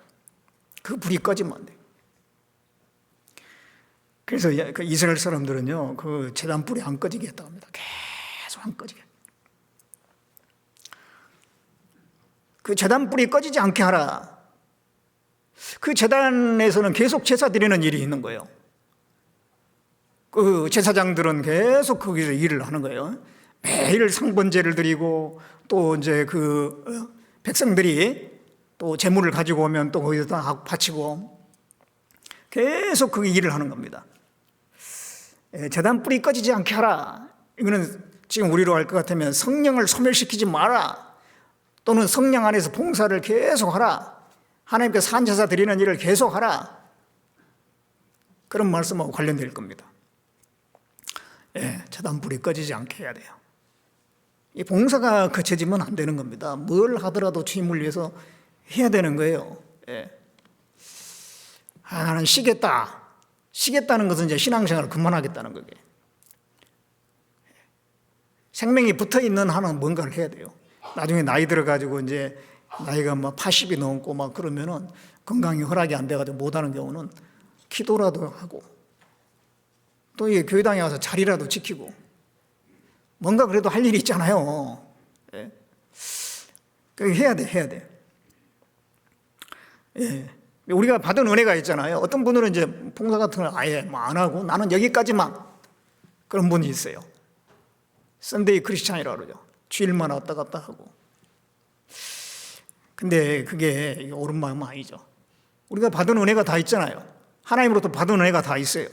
그 불이 꺼지면 안 돼요. 그래서 그 이스라엘 사람들은요, 그 제단 불이 안 꺼지게 했다고 합니다. 계속 안 꺼지게. 그 제단 불이 꺼지지 않게 하라. 그 제단에서는 계속 제사 드리는 일이 있는 거예요. 그 제사장들은 계속 거기서 일을 하는 거예요. 매일 상번제를 드리고, 또 이제 그 백성들이 또 제물을 가지고 오면 또 거기서 다 바치고, 계속 그 일을 하는 겁니다. 제단 불이 꺼지지 않게 하라. 이거는 지금 우리로 할 것 같으면 성령을 소멸시키지 마라, 또는 성령 안에서 봉사를 계속하라, 하나님께 산제사 드리는 일을 계속하라, 그런 말씀하고 관련될 겁니다. 제단 불이 꺼지지 않게 해야 돼요. 이 봉사가 거쳐지면 안 되는 겁니다. 뭘 하더라도 주님을 위해서 해야 되는 거예요. 나는 쉬겠다. 쉬겠다는 것은 이제 신앙생활을 그만하겠다는 거게. 생명이 붙어 있는 한은 뭔가를 해야 돼요. 나중에 나이 들어가지고 이제 나이가 막 80이 넘고 막 그러면은 건강이 허락이 안 돼가지고 못하는 경우는 기도라도 하고, 또 이 교회당에 와서 자리라도 지키고, 뭔가 그래도 할 일이 있잖아요. 해야 돼. 우리가 받은 은혜가 있잖아요. 어떤 분들은 이제 봉사 같은 걸 아예 안 하고 나는 여기까지만, 그런 분이 있어요. 썬데이 크리스찬이라고 그러죠. 주일만 왔다 갔다 하고. 근데 그게 옳은 마음은 아니죠. 우리가 받은 은혜가 다 있잖아요. 하나님으로부터 받은 은혜가 다 있어요.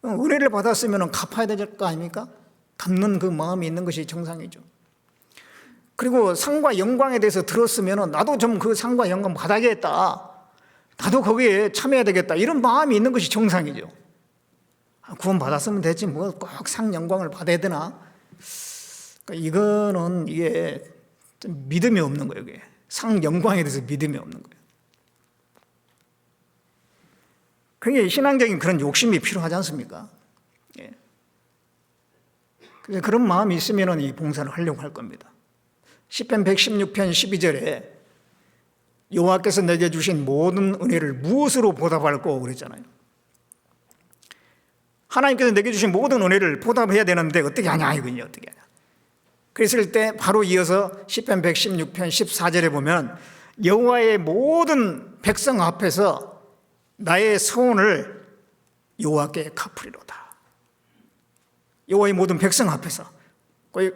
은혜를 받았으면 갚아야 될 거 아닙니까? 갚는 그 마음이 있는 것이 정상이죠. 그리고 상과 영광에 대해서 들었으면 나도 좀 그 상과 영광 받아야겠다, 나도 거기에 참여해야 되겠다, 이런 마음이 있는 것이 정상이죠. 구원 받았으면 되지 뭐 꼭 상 영광을 받아야 되나? 그러니까 이게 좀 믿음이 없는 거예요. 이게 상영광에 대해서 믿음이 없는 거예요. 그게 신앙적인 그런 욕심이 필요하지 않습니까? 예. 그래서 그런 마음이 있으면 이 봉사를 하려고 할 겁니다. 시편 116편 12절에 여호와께서 내게 주신 모든 은혜를 무엇으로 보답할꼬 그랬잖아요. 하나님께서 내게 주신 모든 은혜를 보답해야 되는데 어떻게 하냐 이거요. 어떻게 하냐. 그랬을 때 바로 이어서 시편 116편 14절에 보면 여호와의 모든 백성 앞에서 나의 소원을 여호와께 갚으리로다. 여호와의 모든 백성 앞에서,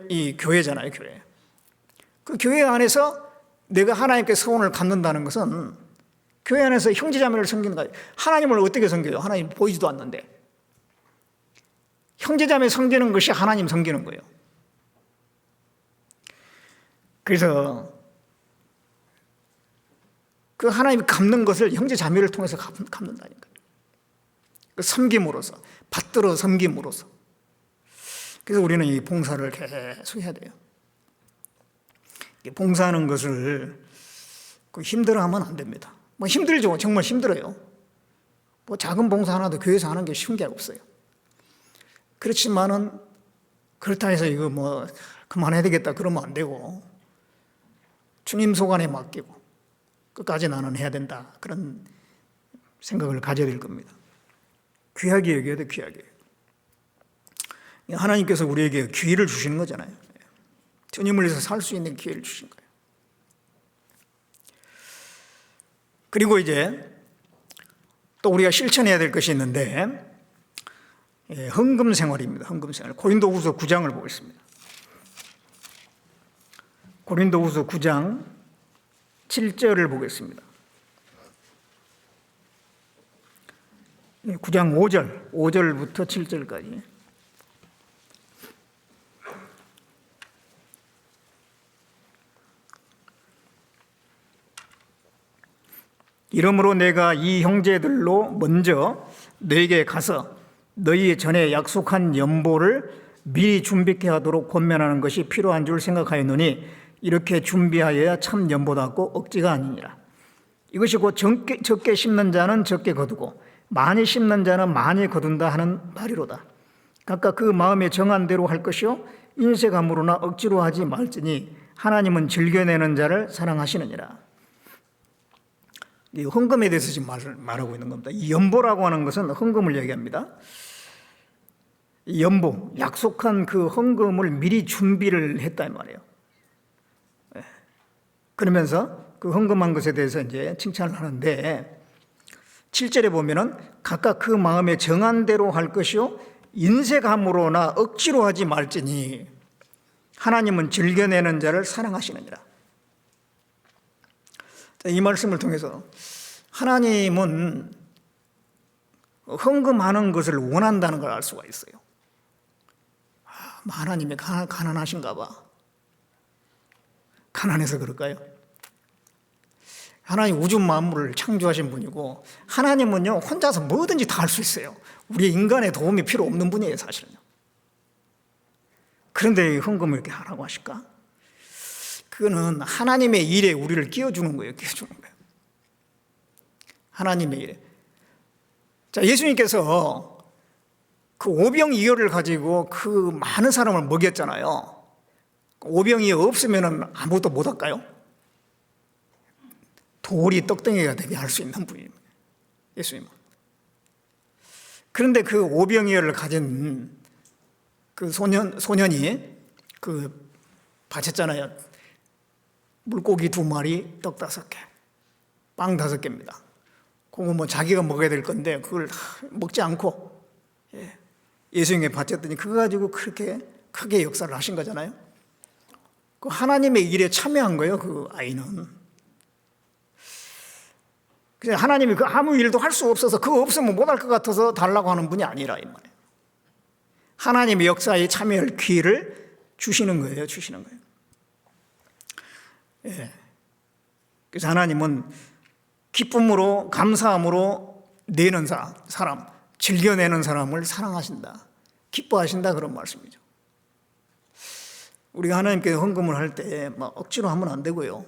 이 교회잖아요, 교회. 그 교회 안에서 내가 하나님께 소원을 갚는다는 것은 교회 안에서 형제자매를 섬기는 거예요. 하나님을 어떻게 섬겨요? 하나님 보이지도 않는데. 형제자매 섬기는 것이 하나님 섬기는 거예요. 그래서 그 하나님이 갚는 것을 형제자매를 통해서 갚는다니까요. 그 섬김으로써, 받들어 섬김으로써. 그래서 우리는 이 봉사를 계속 해야 돼요. 봉사하는 것을 힘들어하면 안 됩니다. 뭐 힘들죠. 정말 힘들어요. 뭐 작은 봉사 하나도 교회에서 하는 게 쉬운 게 없어요. 그렇지만은 그렇다 해서 이거 뭐 그만해야 되겠다 그러면 안 되고 주님 소관에 맡기고 끝까지 나는 해야 된다 그런 생각을 가져야 될 겁니다. 귀하게 여겨야 돼. 귀하게. 하나님께서 우리에게 기회를 주시는 거잖아요. 주님을 위해서 살 수 있는 기회를 주신 거예요. 그리고 이제 또 우리가 실천해야 될 것이 있는데 헌금 생활입니다. 헌금 생활. 고린도후서 9장을 보겠습니다. 고린도후서 9장 7절을 보겠습니다. 9장 5절부터 7절까지. 이러므로 내가 이 형제들로 먼저 너에게 가서 너희 전에 약속한 연보를 미리 준비케 하도록 권면하는 것이 필요한 줄 생각하였노니 이렇게 준비하여야 참 연보답고 억지가 아니니라. 이것이 곧 적게 심는 자는 적게 거두고 많이 심는 자는 많이 거둔다 하는 말이로다. 각각 그 마음에 정한 대로 할 것이요 인색함으로나 억지로 하지 말지니 하나님은 즐겨내는 자를 사랑하시느니라. 이 헌금에 대해서 지금 말하고 있는 겁니다. 이 연보라고 하는 것은 헌금을 얘기합니다. 이 연보, 약속한 그 헌금을 미리 준비를 했단 말이에요. 그러면서 그 헌금한 것에 대해서 이제 칭찬을 하는데 7절에 보면은 각각 그 마음에 정한 대로 할 것이요 인색함으로나 억지로 하지 말지니 하나님은 즐겨내는 자를 사랑하시느니라. 이 말씀을 통해서 하나님은 헌금하는 것을 원한다는 걸 알 수가 있어요. 하나님이 가난하신가 봐. 가난해서 그럴까요? 하나님 우주 만물을 창조하신 분이고 하나님은요 혼자서 뭐든지 다 할 수 있어요. 우리 인간의 도움이 필요 없는 분이에요 사실은요. 그런데 헌금을 이렇게 하라고 하실까? 그거는 하나님의 일에 우리를 끼워주는 거예요. 끼워주는 거예요. 하나님의 일에. 자, 예수님께서 그 오병이어를 가지고 그 많은 사람을 먹였잖아요. 오병이어 없으면 아무것도 못 할까요? 돌이 떡덩이가 되게 할 수 있는 분입니다. 예수님은. 그런데 그 오병이어를 가진 그 소년이 그 바쳤잖아요. 물고기 2마리, 떡 5개, 빵 5개입니다. 그거 뭐 자기가 먹어야 될 건데 그걸 먹지 않고 예수님께 바쳤더니 그거 가지고 그렇게 크게 역사를 하신 거잖아요. 그 하나님의 일에 참여한 거예요, 그 아이는. 그래서 하나님이 그 아무 일도 할 수 없어서 그거 없으면 못 할 것 같아서 달라고 하는 분이 아니라 이 말이에요. 하나님의 역사에 참여할 기회를 주시는 거예요, 주시는 거예요. 그래서 하나님은 기쁨으로 감사함으로 내는 사람, 즐겨내는 사람을 사랑하신다, 기뻐하신다 그런 말씀이죠. 우리가 하나님께 헌금을 할 때 막 억지로 하면 안 되고요.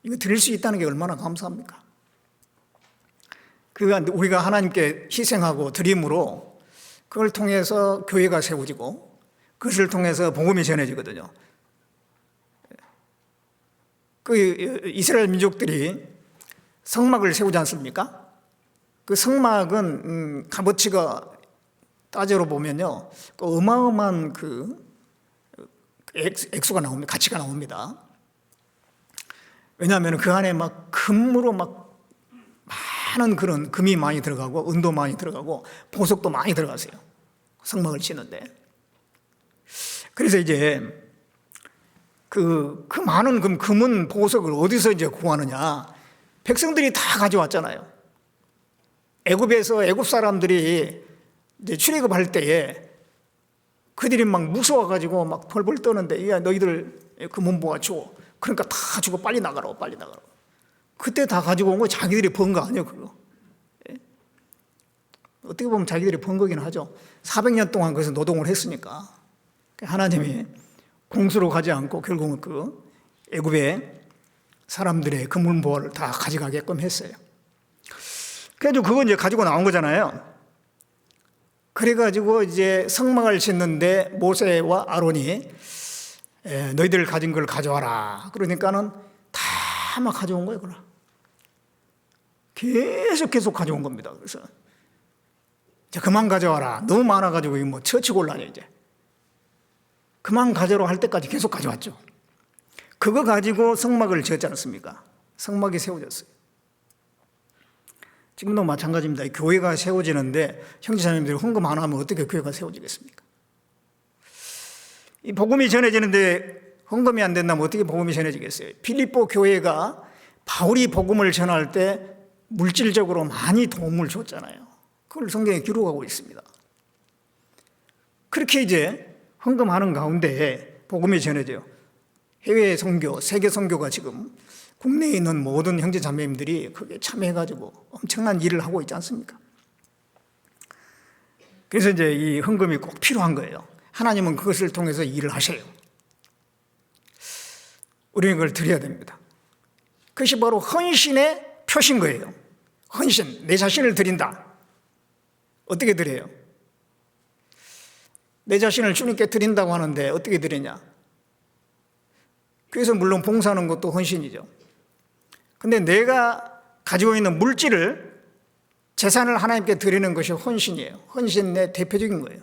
이거 드릴 수 있다는 게 얼마나 감사합니까? 우리가 하나님께 희생하고 드림으로 그걸 통해서 교회가 세워지고 그것을 통해서 복음이 전해지거든요. 이스라엘 민족들이 성막을 세우지 않습니까? 그 성막은 값어치가 따져로 보면요, 어마어마한 액수가 나옵니다. 가치가 나옵니다. 왜냐하면 그 안에 막 금으로 막 많은 그런 금이 많이 들어가고 은도 많이 들어가고 보석도 많이 들어가세요. 성막을 짓는데. 그래서 이제 그 많은 금은 보석을 어디서 이제 구하느냐? 백성들이 다 가져왔잖아요. 애굽 사람들이 이제 출애굽할 때에 그들이 막 무서워가지고 막 벌벌 떠는데, 야, 너희들 금은 모아줘. 그러니까 다 주고 빨리 나가라고. 그때 다 가지고 온 거 자기들이 번 거 아니에요, 그거. 어떻게 보면 자기들이 번 거긴 하죠. 400년 동안 거기서 노동을 했으니까. 하나님이 공수로 가지 않고 결국은 애굽의 사람들의 금은보화를 다 가져가게끔 했어요. 그래도 그거 이제 가지고 나온 거잖아요. 그래가지고 이제 성막을 짓는데 모세와 아론이 너희들 가진 걸 가져와라. 그러니까는 다 막 가져온 거예요, 그럼. 계속 가져온 겁니다. 그래서 이제 그만 가져와라. 너무 많아가지고 뭐 처치곤란해 이제. 그만 가져라 할 때까지 계속 가져왔죠. 그거 가지고 성막을 지었지 않습니까? 성막이 세워졌어요. 지금도 마찬가지입니다. 교회가 세워지는데 형제자매님들이 헌금 안 하면 어떻게 교회가 세워지겠습니까? 이 복음이 전해지는데 헌금이 안 된다면 어떻게 복음이 전해지겠어요? 빌립보 교회가 바울이 복음을 전할 때 물질적으로 많이 도움을 줬잖아요. 그걸 성경에 기록하고 있습니다. 그렇게 이제 헌금하는 가운데 복음이 전해져요. 해외 선교, 세계 선교가 지금 국내에 있는 모든 형제 자매님들이 그게 참여해가지고 엄청난 일을 하고 있지 않습니까? 그래서 이제 이 헌금이 꼭 필요한 거예요. 하나님은 그것을 통해서 일을 하셔요. 우리는 그걸 드려야 됩니다. 그것이 바로 헌신의 표시인 거예요. 헌신, 내 자신을 드린다. 어떻게 드려요? 내 자신을 주님께 드린다고 하는데 어떻게 드리냐? 그래서 물론 봉사하는 것도 헌신이죠. 근데 내가 가지고 있는 물질을, 재산을 하나님께 드리는 것이 헌신이에요. 헌신의 대표적인 거예요.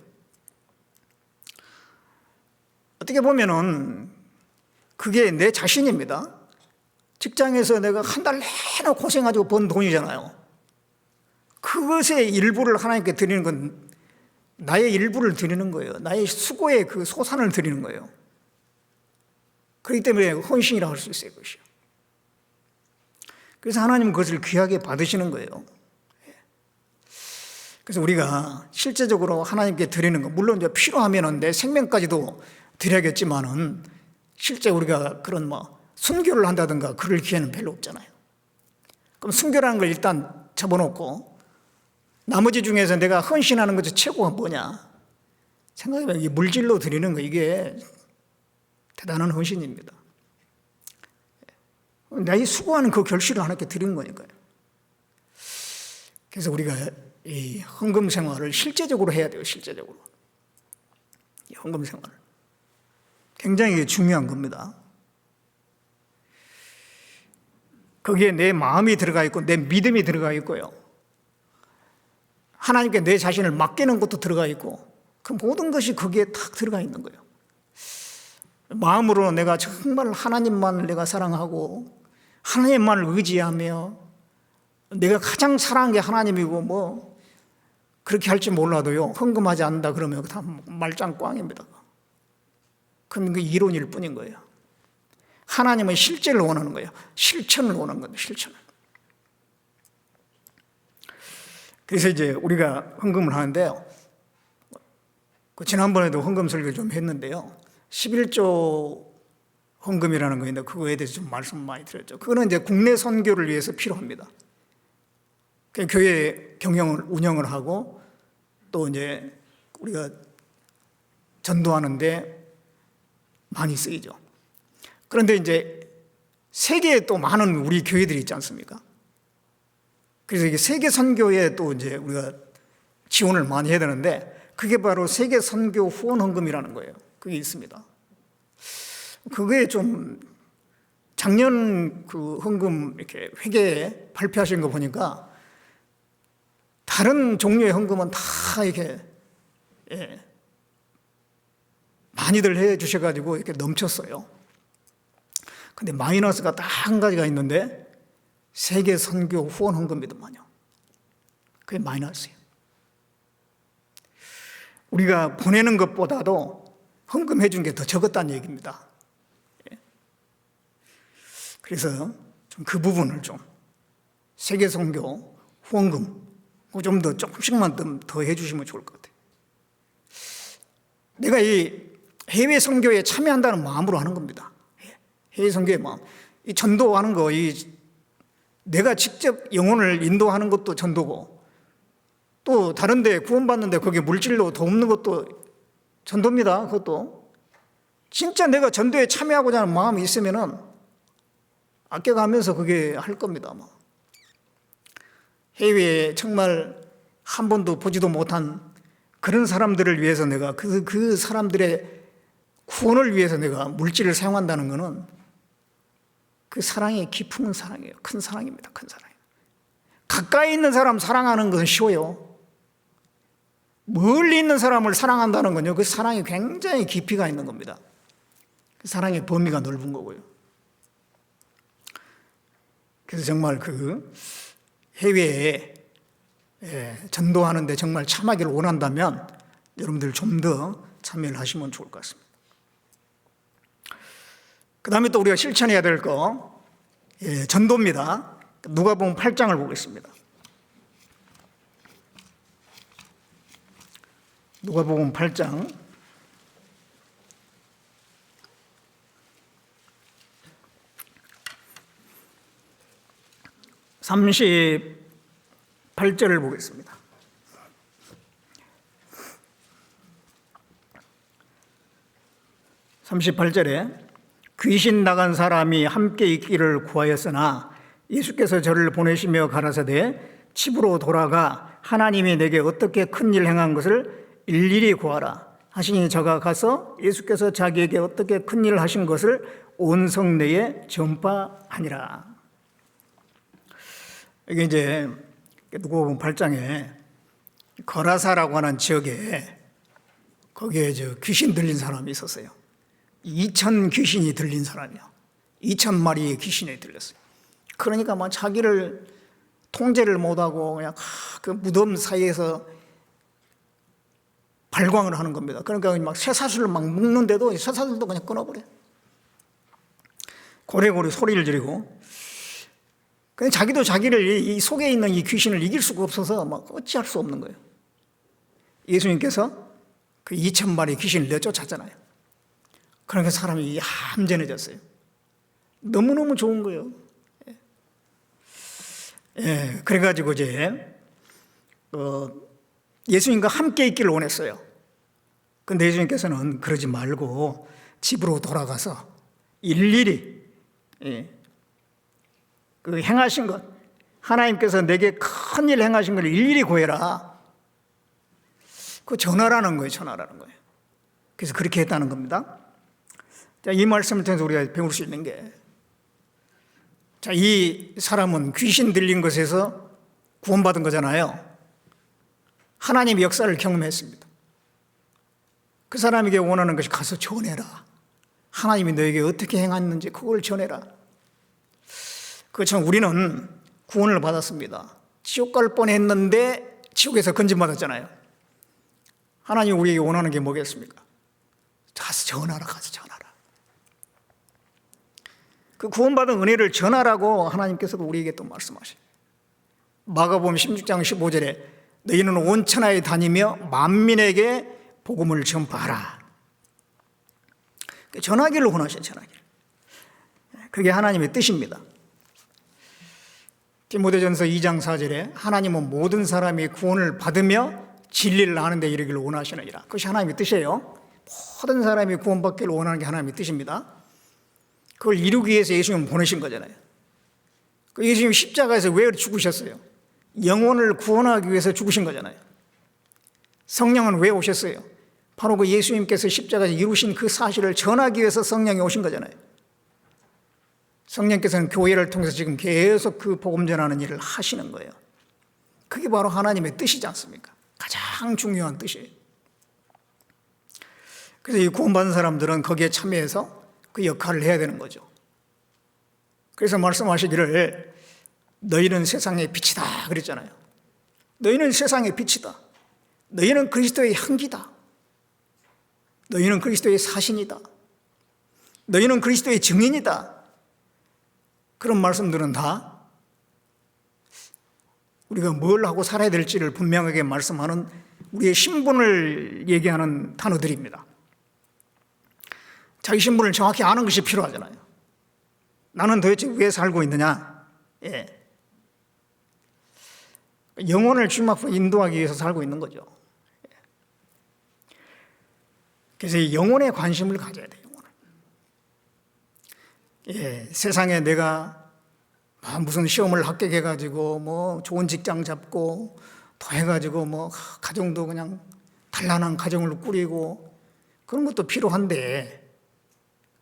어떻게 보면은 그게 내 자신입니다. 직장에서 내가 한 달 내내 고생가지고 번 돈이잖아요. 그것의 일부를 하나님께 드리는 건 나의 일부를 드리는 거예요. 나의 수고의 그 소산을 드리는 거예요. 그렇기 때문에 헌신이라고 할 수 있어요, 그것이. 그래서 하나님은 그것을 귀하게 받으시는 거예요. 그래서 우리가 실제적으로 하나님께 드리는 거, 물론 이제 필요하면은 내 생명까지도 드려야겠지만은 실제 우리가 그런 순교를 한다든가 그럴 기회는 별로 없잖아요. 그럼 순교라는 걸 일단 접어놓고 나머지 중에서 내가 헌신하는 것이 최고가 뭐냐? 생각해보면 이 물질로 드리는 거, 이게 대단한 헌신입니다. 나의 수고하는 그 결실을 하나님께 드리는 거니까요. 그래서 우리가 이 헌금 생활을 실제적으로 해야 돼요, 실제적으로. 이 헌금 생활을. 굉장히 중요한 겁니다. 거기에 내 마음이 들어가 있고 내 믿음이 들어가 있고요. 하나님께 내 자신을 맡기는 것도 들어가 있고 그 모든 것이 거기에 탁 들어가 있는 거예요. 마음으로 내가 정말 하나님만을 내가 사랑하고 하나님만을 의지하며 내가 가장 사랑하는 게 하나님이고 그렇게 할지 몰라도요, 헌금하지 않는다 그러면 다 말짱꽝입니다. 그건 그 이론일 뿐인 거예요. 하나님은 실제를 원하는 거예요. 실천을 원하는 겁니다. 실천을. 그래서 이제 우리가 헌금을 하는데요, 지난번에도 헌금 설교를 좀 했는데요, 11조 헌금이라는 거 있는데 그거에 대해서 좀 말씀 많이 드렸죠. 그거는 이제 국내 선교를 위해서 필요합니다. 교회 운영을 하고 또 이제 우리가 전도하는데 많이 쓰이죠. 그런데 이제 세계에 또 많은 우리 교회들이 있지 않습니까? 그래서 이게 세계 선교에 또 이제 우리가 지원을 많이 해야 되는데, 그게 바로 세계 선교 후원 헌금이라는 거예요. 그게 있습니다. 그게 좀 작년 그 헌금 이렇게 회계에 발표하신 거 보니까 다른 종류의 헌금은 다 이렇게 많이들 해 주셔가지고 이렇게 넘쳤어요. 근데 마이너스가 딱 한 가지가 있는데, 세계 선교 후원 헌금이더만요. 그게 마이너스예요. 우리가 보내는 것보다도 헌금해 준 게 더 적었다는 얘기입니다. 그래서 좀 그 부분을 좀 세계 선교 후원금 좀 더 조금씩만 더 해주시면 좋을 것 같아요. 내가 이 해외 선교에 참여한다는 마음으로 하는 겁니다. 해외 선교의 마음. 이 전도하는 거, 내가 직접 영혼을 인도하는 것도 전도고, 또 다른 데 구원받는데 거기에 물질로 돕는 것도 전도입니다. 그것도 진짜 내가 전도에 참여하고자 하는 마음이 있으면은 아껴가면서 그게 할 겁니다. 아마. 해외에 정말 한 번도 보지도 못한 그런 사람들을 위해서 내가 그 사람들의 구원을 위해서 내가 물질을 사용한다는 것은 그 사랑이 깊은 사랑이에요. 큰 사랑입니다. 큰 사랑. 가까이 있는 사람 사랑하는 것은 쉬워요. 멀리 있는 사람을 사랑한다는 건요, 그 사랑이 굉장히 깊이가 있는 겁니다. 그 사랑의 범위가 넓은 거고요. 그래서 정말 그 해외에 전도하는데 정말 참하기를 원한다면 여러분들 좀 더 참여를 하시면 좋을 것 같습니다. 그 다음에 또 우리가 실천해야 될 거, 전도입니다. 누가복음 8장을 보겠습니다. 누가복음 8장 38절을 보겠습니다. 38절에 귀신 나간 사람이 함께 있기를 구하였으나 예수께서 저를 보내시며 가라사대 집으로 돌아가 하나님이 내게 어떻게 큰 일 행한 것을 일일이 구하라 하시니 저가 가서 예수께서 자기에게 어떻게 큰 일을 하신 것을 온 성내에 전파하니라. 이게 이제 누가복음 8장에 거라사라고 하는 지역에 거기에 귀신 들린 사람이 있었어요. 2,000 귀신이 들린 사람이요. 2,000마리의 귀신이 들렸어요. 그러니까 막 자기를 통제를 못하고 그냥 그 무덤 사이에서 발광을 하는 겁니다. 그러니까 막 쇠사슬을 막 묶는데도 쇠사슬도 그냥 끊어버려요. 고래고래 소리를 지르고. 그냥 자기도 자기를 이 속에 있는 이 귀신을 이길 수가 없어서 막 어찌할 수 없는 거예요. 예수님께서 그 2,000마리 귀신을 내쫓았잖아요. 그러니까 사람이 얌전해졌어요. 너무너무 좋은 거예요. 그래가지고 이제 예수님과 함께 있기를 원했어요. 근데 예수님께서는 그러지 말고 집으로 돌아가서 일일이 그 행하신 것, 하나님께서 내게 큰 일 행하신 걸 일일이 구해라. 그 전하라는 거예요. 전하라는 거예요. 그래서 그렇게 했다는 겁니다. 자, 이 말씀을 통해서 우리가 배울 수 있는 게, 자, 이 사람은 귀신 들린 것에서 구원받은 거잖아요. 하나님의 역사를 경험했습니다. 그 사람에게 원하는 것이 가서 전해라. 하나님이 너에게 어떻게 행했는지 그걸 전해라. 그렇지만 우리는 구원을 받았습니다. 지옥 갈 뻔했는데 지옥에서 건진받았잖아요. 하나님이 우리에게 원하는 게 뭐겠습니까? 가서 전하라, 가서 전하라. 그 구원받은 은혜를 전하라고 하나님께서도 우리에게 또 말씀하셔요. 마가복음 16장 15절에 너희는 온 천하에 다니며 만민에게 복음을 전파하라. 전하기를 원하셔요. 전하기를. 그게 하나님의 뜻입니다. 디모데전서 2장 4절에 하나님은 모든 사람이 구원을 받으며 진리를 아는 데 이르기를 원하시느니라. 그것이 하나님의 뜻이에요. 모든 사람이 구원받기를 원하는 게 하나님의 뜻입니다. 그걸 이루기 위해서 예수님을 보내신 거잖아요. 그 예수님 십자가에서 왜 죽으셨어요? 영혼을 구원하기 위해서 죽으신 거잖아요. 성령은 왜 오셨어요? 바로 그 예수님께서 십자가에서 이루신 그 사실을 전하기 위해서 성령이 오신 거잖아요. 성령께서는 교회를 통해서 지금 계속 그 복음 전하는 일을 하시는 거예요. 그게 바로 하나님의 뜻이지 않습니까? 가장 중요한 뜻이에요. 그래서 이 구원받은 사람들은 거기에 참여해서 그 역할을 해야 되는 거죠. 그래서 말씀하시기를 너희는 세상의 빛이다 그랬잖아요. 너희는 세상의 빛이다. 너희는 그리스도의 향기다. 너희는 그리스도의 사신이다. 너희는 그리스도의 증인이다. 그런 말씀들은 다 우리가 뭘 하고 살아야 될지를 분명하게 말씀하는 우리의 신분을 얘기하는 단어들입니다. 자기 신분을 정확히 아는 것이 필요하잖아요. 나는 도대체 왜 살고 있느냐? 예. 영혼을 주님 앞으로 인도하기 위해서 살고 있는 거죠. 그래서 이 영혼에 관심을 가져야 돼요. 영혼을. 예, 세상에 내가 무슨 시험을 합격해가지고 뭐 좋은 직장 잡고 더 해가지고 뭐 가정도 그냥 단란한 가정을 꾸리고 그런 것도 필요한데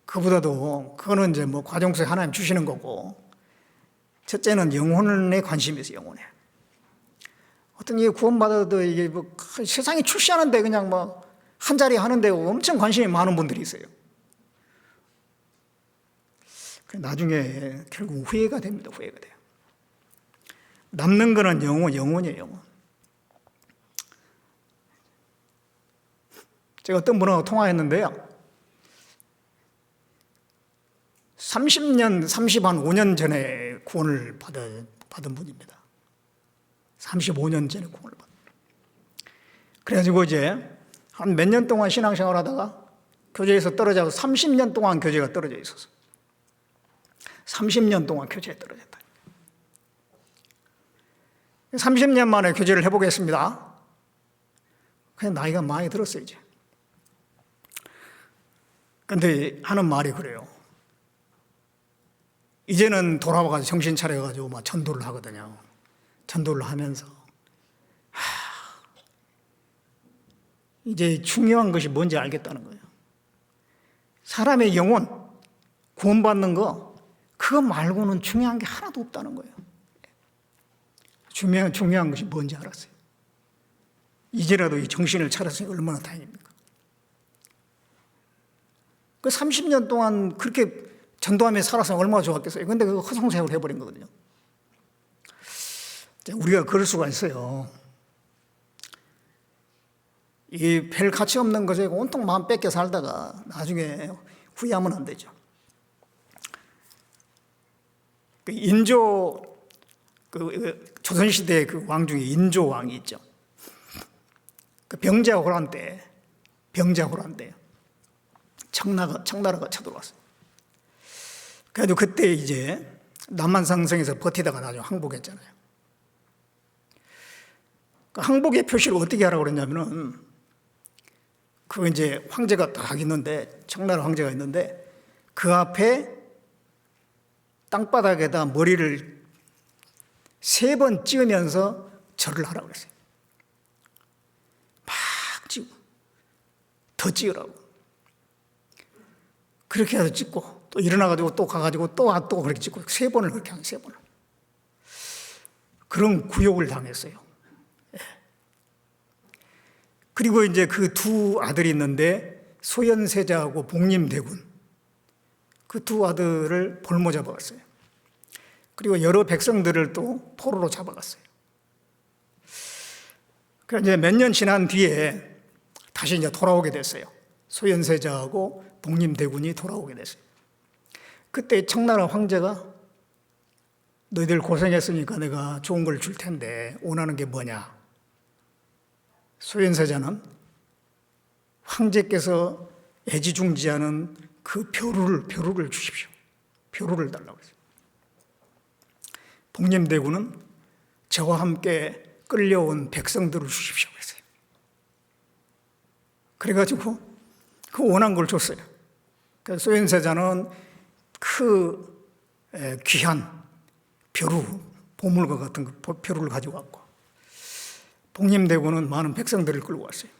그보다도 그거는 이제 뭐 과정 속에 하나님 주시는 거고 첫째는 영혼에 관심이 있어요. 영혼에. 어떤 게 구원받아도 이게 뭐 세상에 출시하는데 그냥 뭐 한 자리 하는데 엄청 관심이 많은 분들이 있어요. 나중에 결국 후회가 됩니다. 후회가 돼요. 남는 거는 영혼이에요. 영혼. 제가 어떤 분하고 통화했는데요. 30년, 35년 전에 구원을 받은 분입니다. 35년 전에 구원을 받은. 그래가지고 이제 한 몇 년 동안 신앙생활 하다가 교제에서 떨어져서 30년 동안 교제가 떨어져 있었어. 30년 동안 교제에 떨어졌다. 30년 만에 교제를 해보겠습니다. 그냥 나이가 많이 들었어요, 이제. 근데 하는 말이 그래요. 이제는 돌아와가지고 정신 차려가지고 막 전도를 하거든요. 전도를 하면서 이제 중요한 것이 뭔지 알겠다는 거예요. 사람의 영혼 구원받는 거 그거 말고는 중요한 게 하나도 없다는 거예요. 중요한 것이 뭔지 알았어요. 이제라도 이 정신을 차렸으니 얼마나 다행입니까? 그 30년 동안 그렇게 전도하며 살아서 얼마나 좋았겠어요. 그런데 그거 허송세월 해버린 거거든요. 우리가 그럴 수가 있어요. 이 별 가치 없는 것에 온통 마음 뺏겨 살다가 나중에 후회하면 안 되죠. 그 인조, 조선시대 그 왕 중에 인조 왕이 있죠. 그 병자호란 때 청나라가 쳐들어왔어요. 그래도 그때 이제 남한산성에서 버티다가 나중에 항복했잖아요. 그 항복의 표시를 어떻게 하라고 그랬냐면은 그 이제 황제가 딱 있는데 청나라 황제가 있는데 그 앞에 땅바닥에다 머리를 3번 찍으면서 절을 하라고 그랬어요. 막 찍고 더 찍으라고. 그렇게 해서 찍고 또 일어나가지고 또 가가지고 또 그렇게 찍고 3번을 그렇게 한 3번을. 그런 구욕을 당했어요. 그리고 이제 그 두 아들이 있는데 소현세자하고 복림대군 그 두 아들을 볼모 잡아갔어요. 그리고 여러 백성들을 또 포로로 잡아갔어요. 그래서 이제 몇 년 지난 뒤에 다시 이제 돌아오게 됐어요. 소현세자하고 복림대군이 돌아오게 됐어요. 그때 청나라 황제가 너희들 고생했으니까 내가 좋은 걸 줄 텐데 원하는 게 뭐냐? 소현세자는 황제께서 애지중지하는 그 벼루를 주십시오. 벼루를 달라고 했어요. 복림대군은 저와 함께 끌려온 백성들을 주십시오. 그랬어요. 그래가지고 그 원한 걸 줬어요. 그래서 소현세자는 그 귀한 벼루, 보물과 같은 그 벼루를 가지고 왔고, 복림대군은 많은 백성들을 끌고 왔어요.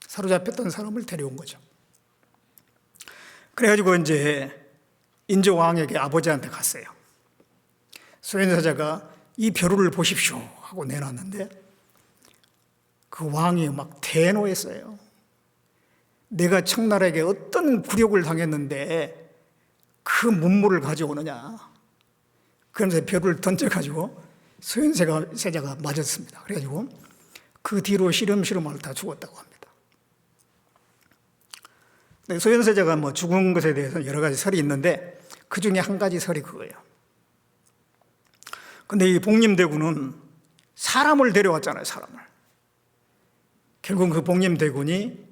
사로잡혔던 사람을 데려온 거죠. 그래가지고 이제 인조왕에게 아버지한테 갔어요. 소현세자가 이 벼루를 보십시오 하고 내놨는데 그 왕이 막 대노했어요. 내가 청나라에게 어떤 굴욕을 당했는데 그 문물을 가져오느냐. 그러면서 벼루를 던져가지고 소현세자가 맞았습니다. 그래가지고 그 뒤로 시름시름 앓다 죽었다고 합니다. 소현세자가 뭐 죽은 것에 대해서 여러 가지 설이 있는데 그 중에 한 가지 설이 그거예요. 근데 이 복림대군은 사람을 데려왔잖아요, 사람을. 결국 그 복림대군이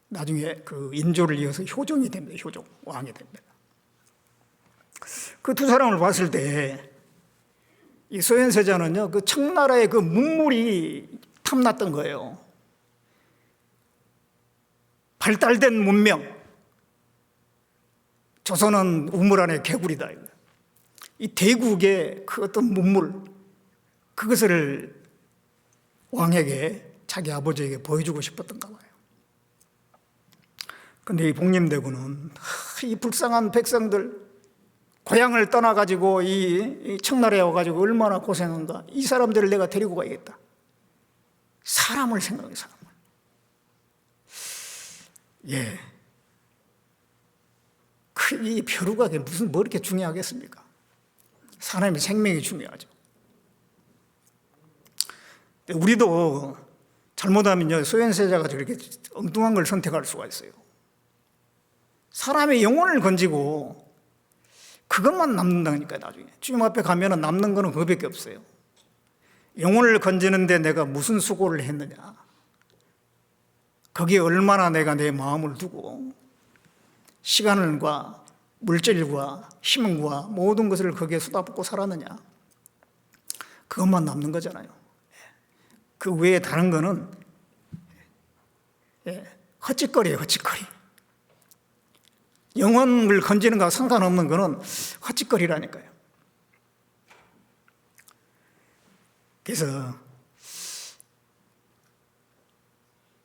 나중에 그 인조를 이어서 효종이 됩니다. 효종, 왕이 됩니다. 그 두 사람을 봤을 때 이 소현세자는요, 그 청나라의 그 문물이 탐났던 거예요. 발달된 문명. 조선은 우물 안에 개구리다. 이 대국의 그 어떤 문물, 그것을 왕에게, 자기 아버지에게 보여주고 싶었던가 봐요. 그런데 이 복림대군은 이 불쌍한 백성들, 고향을 떠나가지고 이 청나라에 와가지고 얼마나 고생한가. 이 사람들을 내가 데리고 가야겠다. 사람을 생각해, 사람을. 예. 이 벼루가 무슨 뭐 이렇게 중요하겠습니까? 사람의 생명이 중요하죠. 우리도 잘못하면요, 소현세자가 저렇게 엉뚱한 걸 선택할 수가 있어요. 사람의 영혼을 건지고 그것만 남는다니까요, 나중에. 주님 앞에 가면 남는 거는 그거밖에 없어요. 영혼을 건지는데 내가 무슨 수고를 했느냐. 거기에 얼마나 내가 내 마음을 두고 시간과 물질과 힘과 모든 것을 거기에 쏟아붓고 살았느냐. 그것만 남는 거잖아요. 그 외에 다른 거는 헛짓거리예요, 헛짓거리. 영혼을 건지는 거와 상관없는 거는 헛짓거리라니까요. 그래서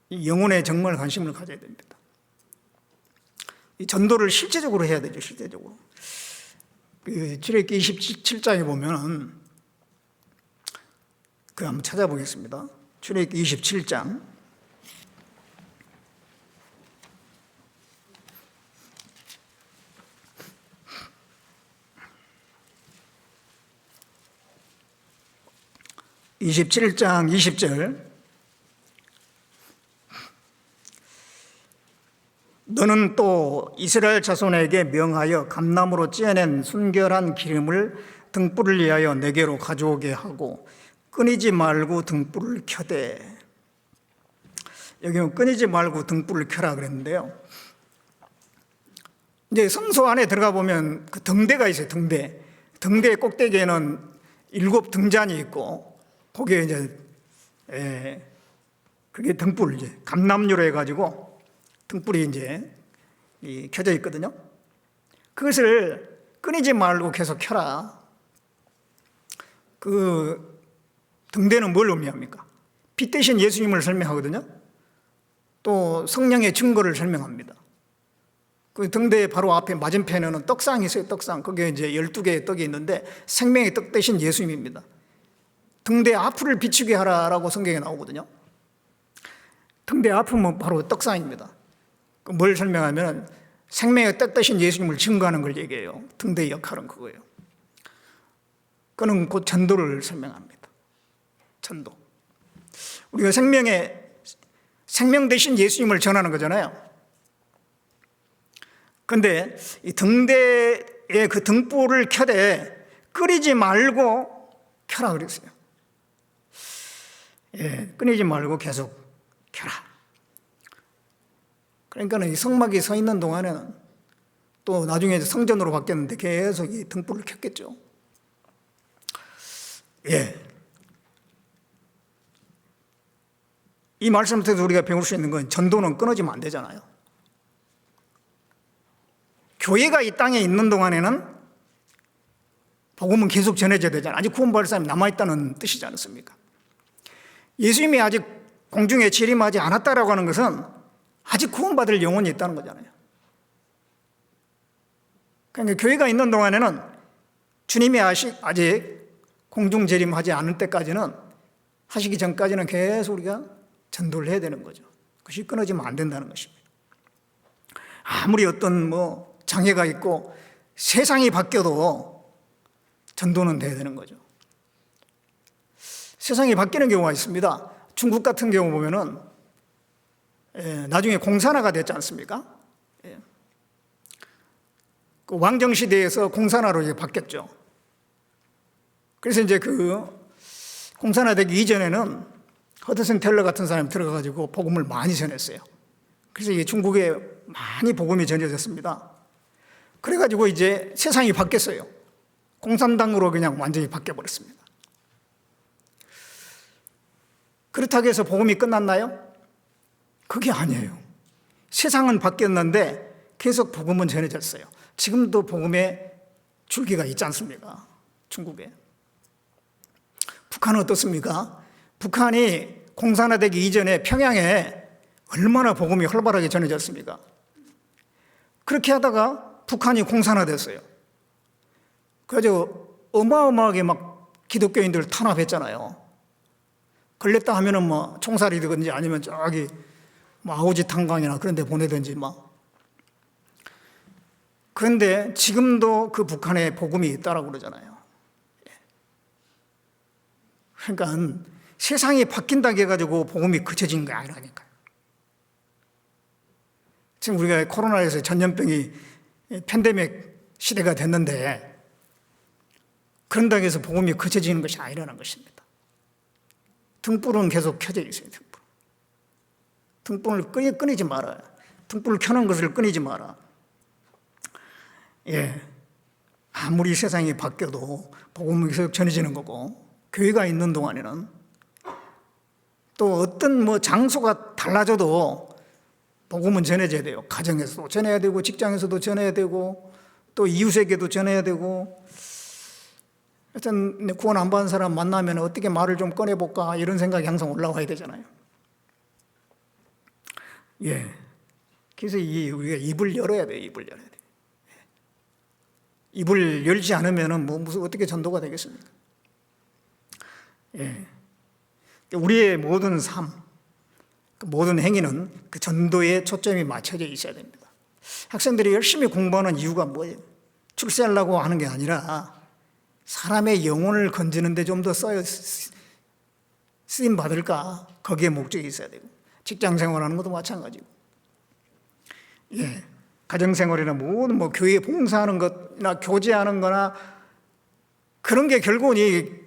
이 영혼에 정말 관심을 가져야 됩니다. 이 전도를 실제적으로 해야 되죠, 실제적으로. 출애굽기 27장에 보면 그 한번 찾아보겠습니다. 출애굽기 27장. (27장) 20절. 너는 또 이스라엘 자손에게 명하여 감나무로 찌어낸 순결한 기름을 등불을 위하여 내게로 가져오게 하고 끊이지 말고 등불을 켜되. 여기는 끊이지 말고 등불을 켜라 그랬는데요. 이제 성소 안에 들어가 보면 그 등대가 있어요, 등대. 등대 꼭대기에는 7 등잔이 있고 거기에 이제 그게 등불, 이제 감람유로 해가지고 등불이 이제 켜져 있거든요. 그것을 끊이지 말고 계속 켜라. 그 등대는 뭘 의미합니까? 빛 대신 예수님을 설명하거든요. 또 성령의 증거를 설명합니다. 그 등대 바로 앞에 맞은편에는 떡상이 있어요, 떡상. 거기에 이제 12개의 떡이 있는데 생명의 떡 대신 예수님입니다. 등대 앞을 비추게 하라라고 성경에 나오거든요. 등대 앞은 바로 떡상입니다. 뭘 설명하면 생명의 떡 대신 예수님을 증거하는 걸 얘기해요. 등대의 역할은 그거예요. 그는 곧 전도를 설명합니다. 전도. 우리가 생명 대신 예수님을 전하는 거잖아요. 그런데 이 등대에 그 등불을 켜되 끄리지 말고 켜라 그랬어요. 끊이지 말고 계속 켜라. 그러니까 이 성막이 서 있는 동안에는 또 나중에 성전으로 바뀌었는데 계속 이 등불을 켰겠죠. 이 말씀을 통해서 우리가 배울 수 있는 건 전도는 끊어지면 안 되잖아요. 교회가 이 땅에 있는 동안에는 복음은 계속 전해져야 되잖아요. 아직 구원받을 사람이 남아있다는 뜻이지 않습니까? 예수님이 아직 공중에 재림하지 않았다라고 하는 것은 아직 구원받을 영혼이 있다는 거잖아요. 그러니까 교회가 있는 동안에는 주님이 아직 공중 재림하지 않을 때까지는, 하시기 전까지는 계속 우리가 전도를 해야 되는 거죠. 그것이 끊어지면 안 된다는 것입니다. 아무리 어떤 장애가 있고 세상이 바뀌어도 전도는 돼야 되는 거죠. 세상이 바뀌는 경우가 있습니다. 중국 같은 경우 보면은 나중에 공산화가 됐지 않습니까? 그 왕정 시대에서 공산화로 이제 바뀌었죠. 그래서 이제 그 공산화되기 이전에는 허드슨 텔러 같은 사람이 들어가가지고 복음을 많이 전했어요. 그래서 이게 중국에 많이 복음이 전해졌습니다. 그래가지고 이제 세상이 바뀌었어요. 공산당으로 그냥 완전히 바뀌어버렸습니다. 그렇다고 해서 복음이 끝났나요? 그게 아니에요. 세상은 바뀌었는데 계속 복음은 전해졌어요. 지금도 복음의 줄기가 있지 않습니까? 중국에. 북한은 어떻습니까? 북한이 공산화되기 이전에 평양에 얼마나 복음이 활발하게 전해졌습니까? 그렇게 하다가 북한이 공산화됐어요. 그래서 어마어마하게 막 기독교인들을 탄압했잖아요. 걸렸다 하면은 총살이든지 아니면 저기 아오지 탄광이나 그런 데 보내든지 그런데 지금도 그 북한에 복음이 있다라고 그러잖아요. 그러니까 세상이 바뀐다고 해가지고 복음이 그쳐진 게 아니라니까요. 지금 우리가 코로나에서 전염병이 팬데믹 시대가 됐는데 그런다고 해서 복음이 그쳐지는 것이 아니라는 것입니다. 등불은 계속 켜져 있어요. 등불을 끊이지 마라. 등불을 켜는 것을 끊이지 마라. 아무리 세상이 바뀌어도 복음은 계속 전해지는 거고, 교회가 있는 동안에는 또 어떤 장소가 달라져도 복음은 전해져야 돼요. 가정에서도 전해야 되고, 직장에서도 전해야 되고, 또 이웃에게도 전해야 되고. 하여튼 구원 안 받은 사람 만나면 어떻게 말을 좀 꺼내볼까 이런 생각이 항상 올라와야 되잖아요. 그래서 우리가 입을 열어야 돼요. 입을 열어야 돼요. 입을 열지 않으면 무슨 어떻게 전도가 되겠습니까? 우리의 모든 삶, 모든 행위는 그 전도에 초점이 맞춰져 있어야 됩니다. 학생들이 열심히 공부하는 이유가 뭐예요? 출세하려고 하는 게 아니라 사람의 영혼을 건지는 데 좀 더 쓰임 받을까? 거기에 목적이 있어야 되고, 직장 생활하는 것도 마찬가지고, 가정 생활이나 모든 교회 봉사하는 것이나 교제하는 거나 그런 게 결국은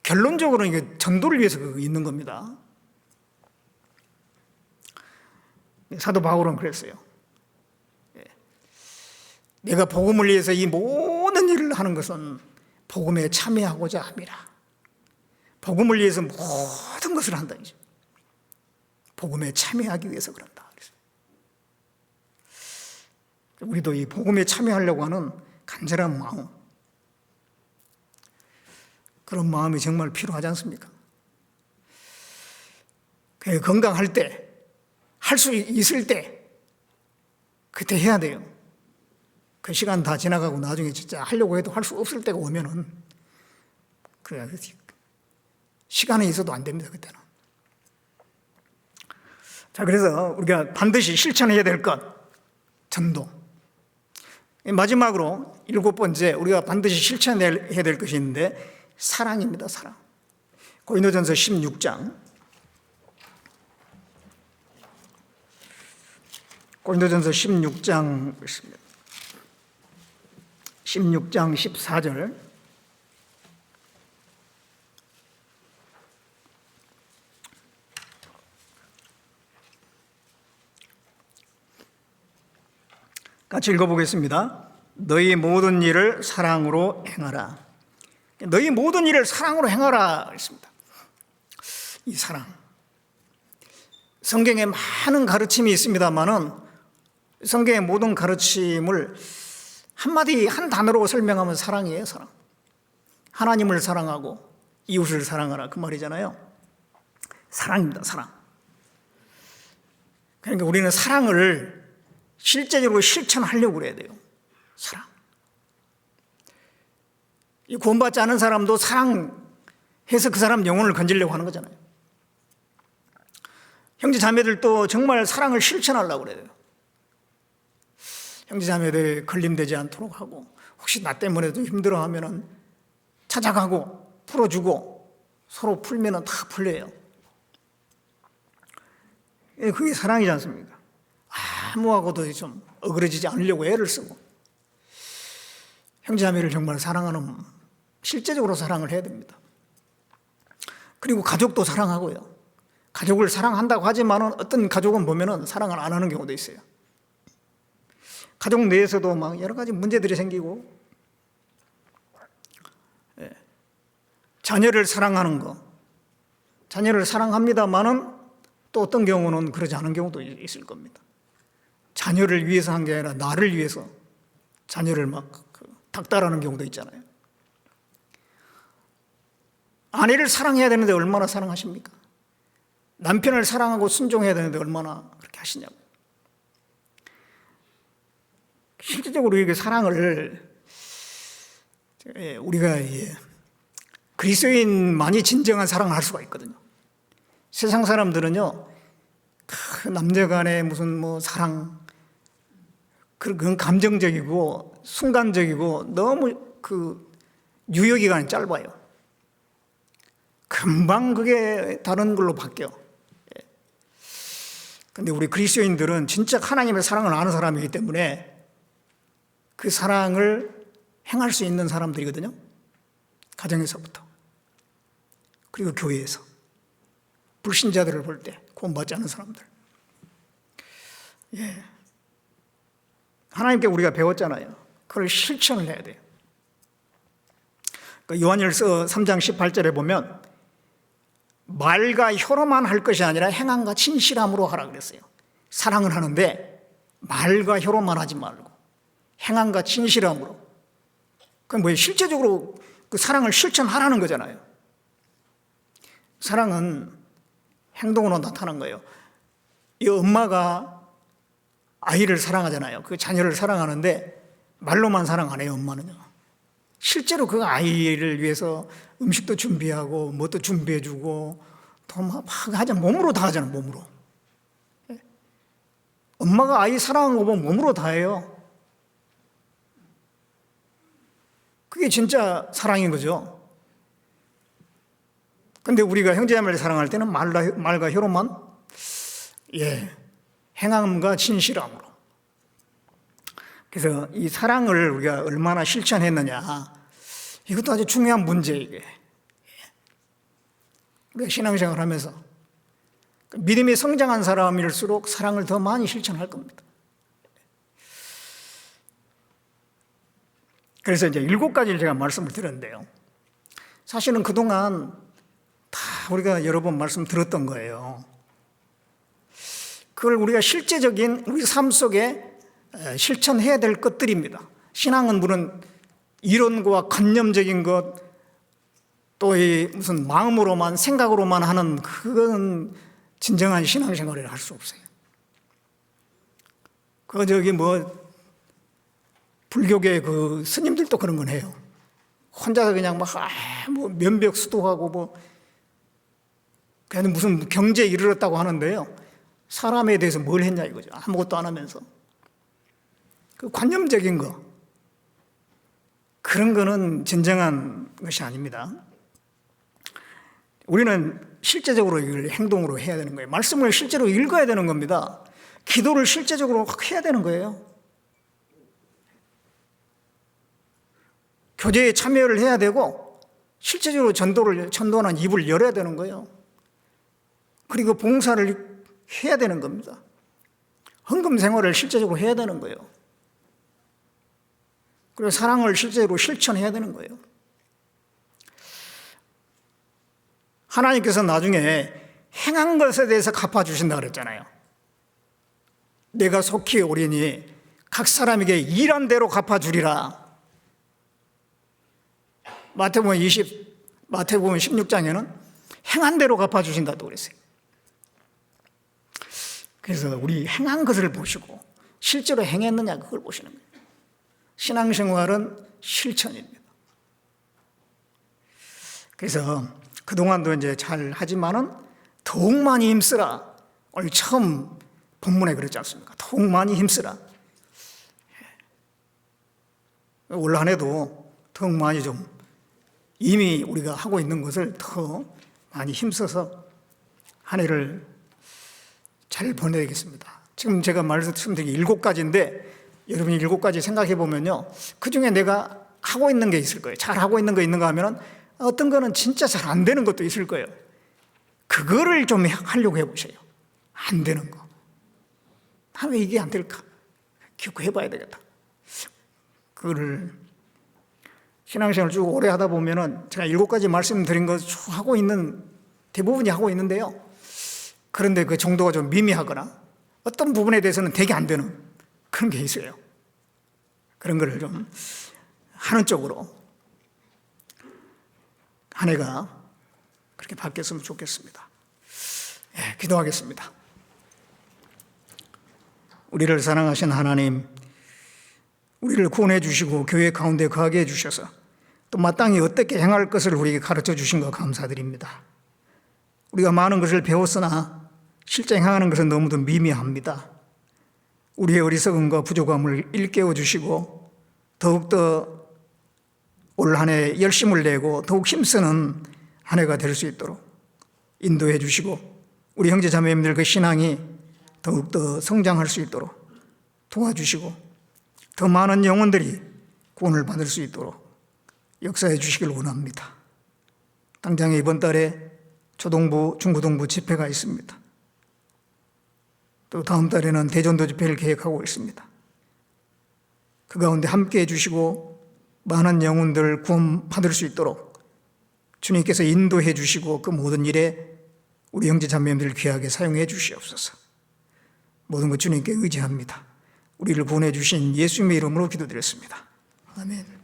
결론적으로 이게 전도를 위해서 있는 겁니다. 사도 바울은 그랬어요. 내가 복음을 위해서 이 모든 일을 하는 것은 복음에 참여하고자 함이라. 복음을 위해서 모든 것을 한다. 복음에 참여하기 위해서 그런다. 우리도 이 복음에 참여하려고 하는 간절한 마음, 그런 마음이 정말 필요하지 않습니까? 건강할 때, 할 수 있을 때 그때 해야 돼요. 그 시간 다 지나가고 나중에 진짜 하려고 해도 할 수 없을 때가 오면은 시간이 있어도 안 됩니다. 그때는. 자, 그래서 우리가 반드시 실천해야 될 것, 전도. 마지막으로 7번째 우리가 반드시 실천해야 될 것이 있는데 사랑입니다. 사랑. 고린도전서 16장. 고린도전서 16장 16장 14절. 같이 읽어보겠습니다. 너희 모든 일을 사랑으로 행하라. 너희 모든 일을 사랑으로 행하라 했습니다. 이 사랑. 성경에 많은 가르침이 있습니다만은 성경의 모든 가르침을 한마디 한 단어로 설명하면 사랑이에요. 사랑. 하나님을 사랑하고 이웃을 사랑하라 그 말이잖아요. 사랑입니다. 사랑. 그러니까 우리는 사랑을 실제적으로 실천하려고 그래야 돼요. 사랑. 이 구원받지 않은 사람도 사랑해서 그 사람 영혼을 건지려고 하는 거잖아요. 형제 자매들도 정말 사랑을 실천하려고 그래요. 형제 자매들 걸림되지 않도록 하고, 혹시 나 때문에도 힘들어하면 찾아가고 풀어주고, 서로 풀면 다 풀려요. 그게 사랑이지 않습니까? 아무하고도 좀 어그러지지 않으려고 애를 쓰고, 형제 자매를 정말 사랑하는, 실제적으로 사랑을 해야 됩니다. 그리고 가족도 사랑하고요. 가족을 사랑한다고 하지만 어떤 가족은 보면은 사랑을 안 하는 경우도 있어요. 가족 내에서도 막 여러 가지 문제들이 생기고, 자녀를 사랑하는 거, 자녀를 사랑합니다만은 또 어떤 경우는 그러지 않은 경우도 있을 겁니다. 자녀를 위해서 한 게 아니라 나를 위해서 자녀를 막 닥달하는 경우도 있잖아요. 아내를 사랑해야 되는데 얼마나 사랑하십니까? 남편을 사랑하고 순종해야 되는데 얼마나 그렇게 하시냐고. 실질적으로 이게 사랑을 우리가 그리스도인만이 진정한 사랑을 할 수가 있거든요. 세상 사람들은요, 남녀 간의 무슨 뭐 사랑, 그건 감정적이고 순간적이고 너무 그 유효기간이 짧아요. 금방 그게 다른 걸로 바뀌어. 근데 우리 그리스도인들은 진짜 하나님의 사랑을 아는 사람이기 때문에 그 사랑을 행할 수 있는 사람들이거든요. 가정에서부터. 그리고 교회에서. 불신자들을 볼 때, 구원받지 않은 사람들. 하나님께 우리가 배웠잖아요. 그걸 실천을 해야 돼요. 그러니까 요한일서 3장 18절에 보면 말과 혀로만 할 것이 아니라 행함과 진실함으로 하라 그랬어요. 사랑을 하는데 말과 혀로만 하지 말고 행함과 진실함으로. 그건 뭐예요? 실제적으로 그 사랑을 실천하라는 거잖아요. 사랑은 행동으로 나타난 거예요. 이 엄마가 아이를 사랑하잖아요. 그 자녀를 사랑하는데 말로만 사랑 안 해요, 엄마는요. 실제로 그 아이를 위해서 음식도 준비하고 뭣도 준비해주고 더 막 하자, 몸으로 다 하잖아요, 몸으로. 엄마가 아이 사랑하는 거 보면 몸으로 다 해요. 그게 진짜 사랑인 거죠. 근데 우리가 형제자매를 사랑할 때는 말과 혀로만, 행함과 진실함으로. 그래서 이 사랑을 우리가 얼마나 실천했느냐, 이것도 아주 중요한 문제예요, 이게. 우리가 신앙생활을 하면서 믿음이 성장한 사람일수록 사랑을 더 많이 실천할 겁니다. 그래서 이제 7가지를 제가 말씀을 드렸는데요. 사실은 그동안 다 우리가 여러 번 말씀 들었던 거예요. 그걸 우리가 실제적인 우리 삶 속에 실천해야 될 것들입니다. 신앙은 물론 이론과 관념적인 것, 또 무슨 마음으로만, 생각으로만 하는, 그건 진정한 신앙생활을 할 수 없어요. 불교계 그 스님들도 그런 건 해요. 혼자서 그냥 뭐 면벽 수도하고 그냥 무슨 경제에 이르렀다고 하는데요. 사람에 대해서 뭘 했냐 이거죠. 아무것도 안 하면서. 그 관념적인 거, 그런 거는 진정한 것이 아닙니다. 우리는 실제적으로 이걸 행동으로 해야 되는 거예요. 말씀을 실제로 읽어야 되는 겁니다. 기도를 실제적으로 해야 되는 거예요. 교제에 참여를 해야 되고 실제적으로 전도하는 입을 열어야 되는 거예요. 그리고 봉사를 해야 되는 겁니다. 헌금 생활을 실제적으로 해야 되는 거예요. 그리고 사랑을 실제로 실천해야 되는 거예요. 하나님께서 나중에 행한 것에 대해서 갚아주신다 그랬잖아요. 내가 속히 오리니 각 사람에게 일한 대로 갚아주리라. 마태복음 16장에는 행한 대로 갚아주신다고 그랬어요. 그래서 우리 행한 것을 보시고 실제로 행했느냐 그걸 보시는 거예요. 신앙생활은 실천입니다. 그래서 그동안도 이제 잘 하지만은 더욱 많이 힘쓰라. 오늘 처음 본문에 그랬지 않습니까? 더욱 많이 힘쓰라. 올 한 해도 더욱 많이 좀 이미 우리가 하고 있는 것을 더 많이 힘써서 한 해를 잘 보내야겠습니다. 지금 제가 말씀드린 게 7가지인데 여러분이 7가지 생각해 보면요, 그 중에 내가 하고 있는 게 있을 거예요. 잘 하고 있는 거 있는가 하면은 어떤 거는 진짜 잘 안 되는 것도 있을 거예요. 그거를 좀 하려고 해보세요. 안 되는 거. 나 왜 이게 안 될까? 기억해 봐야 되겠다. 그거를 신앙생활 쭉 오래 하다 보면은 제가 7가지 말씀드린 거 쭉 하고 있는, 대부분이 하고 있는데요. 그런데 그 정도가 좀 미미하거나 어떤 부분에 대해서는 되게 안 되는 그런 게 있어요. 그런 거를 좀 하는 쪽으로 한 해가 그렇게 바뀌었으면 좋겠습니다. 예, 기도하겠습니다. 우리를 사랑하신 하나님, 우리를 구원해 주시고 교회 가운데 거하게 해 주셔서 또 마땅히 어떻게 행할 것을 우리에게 가르쳐 주신 것 감사드립니다. 우리가 많은 것을 배웠으나 실제 행하는 것은 너무도 미미합니다. 우리의 어리석음과 부족함을 일깨워 주시고 더욱더 올 한 해 열심을 내고 더욱 힘쓰는 한 해가 될 수 있도록 인도해 주시고 우리 형제 자매님들 그 신앙이 더욱더 성장할 수 있도록 도와주시고 더 많은 영혼들이 구원을 받을 수 있도록 역사해 주시길 원합니다. 당장에 이번 달에 초동부, 중고등부 집회가 있습니다. 또 다음 달에는 대전도 집회를 계획하고 있습니다. 그 가운데 함께해 주시고 많은 영혼들 구원 받을 수 있도록 주님께서 인도해 주시고 그 모든 일에 우리 형제 자매님들을 귀하게 사용해 주시옵소서. 모든 것 주님께 의지합니다. 우리를 구원해 주신 예수님의 이름으로 기도드렸습니다. 아멘.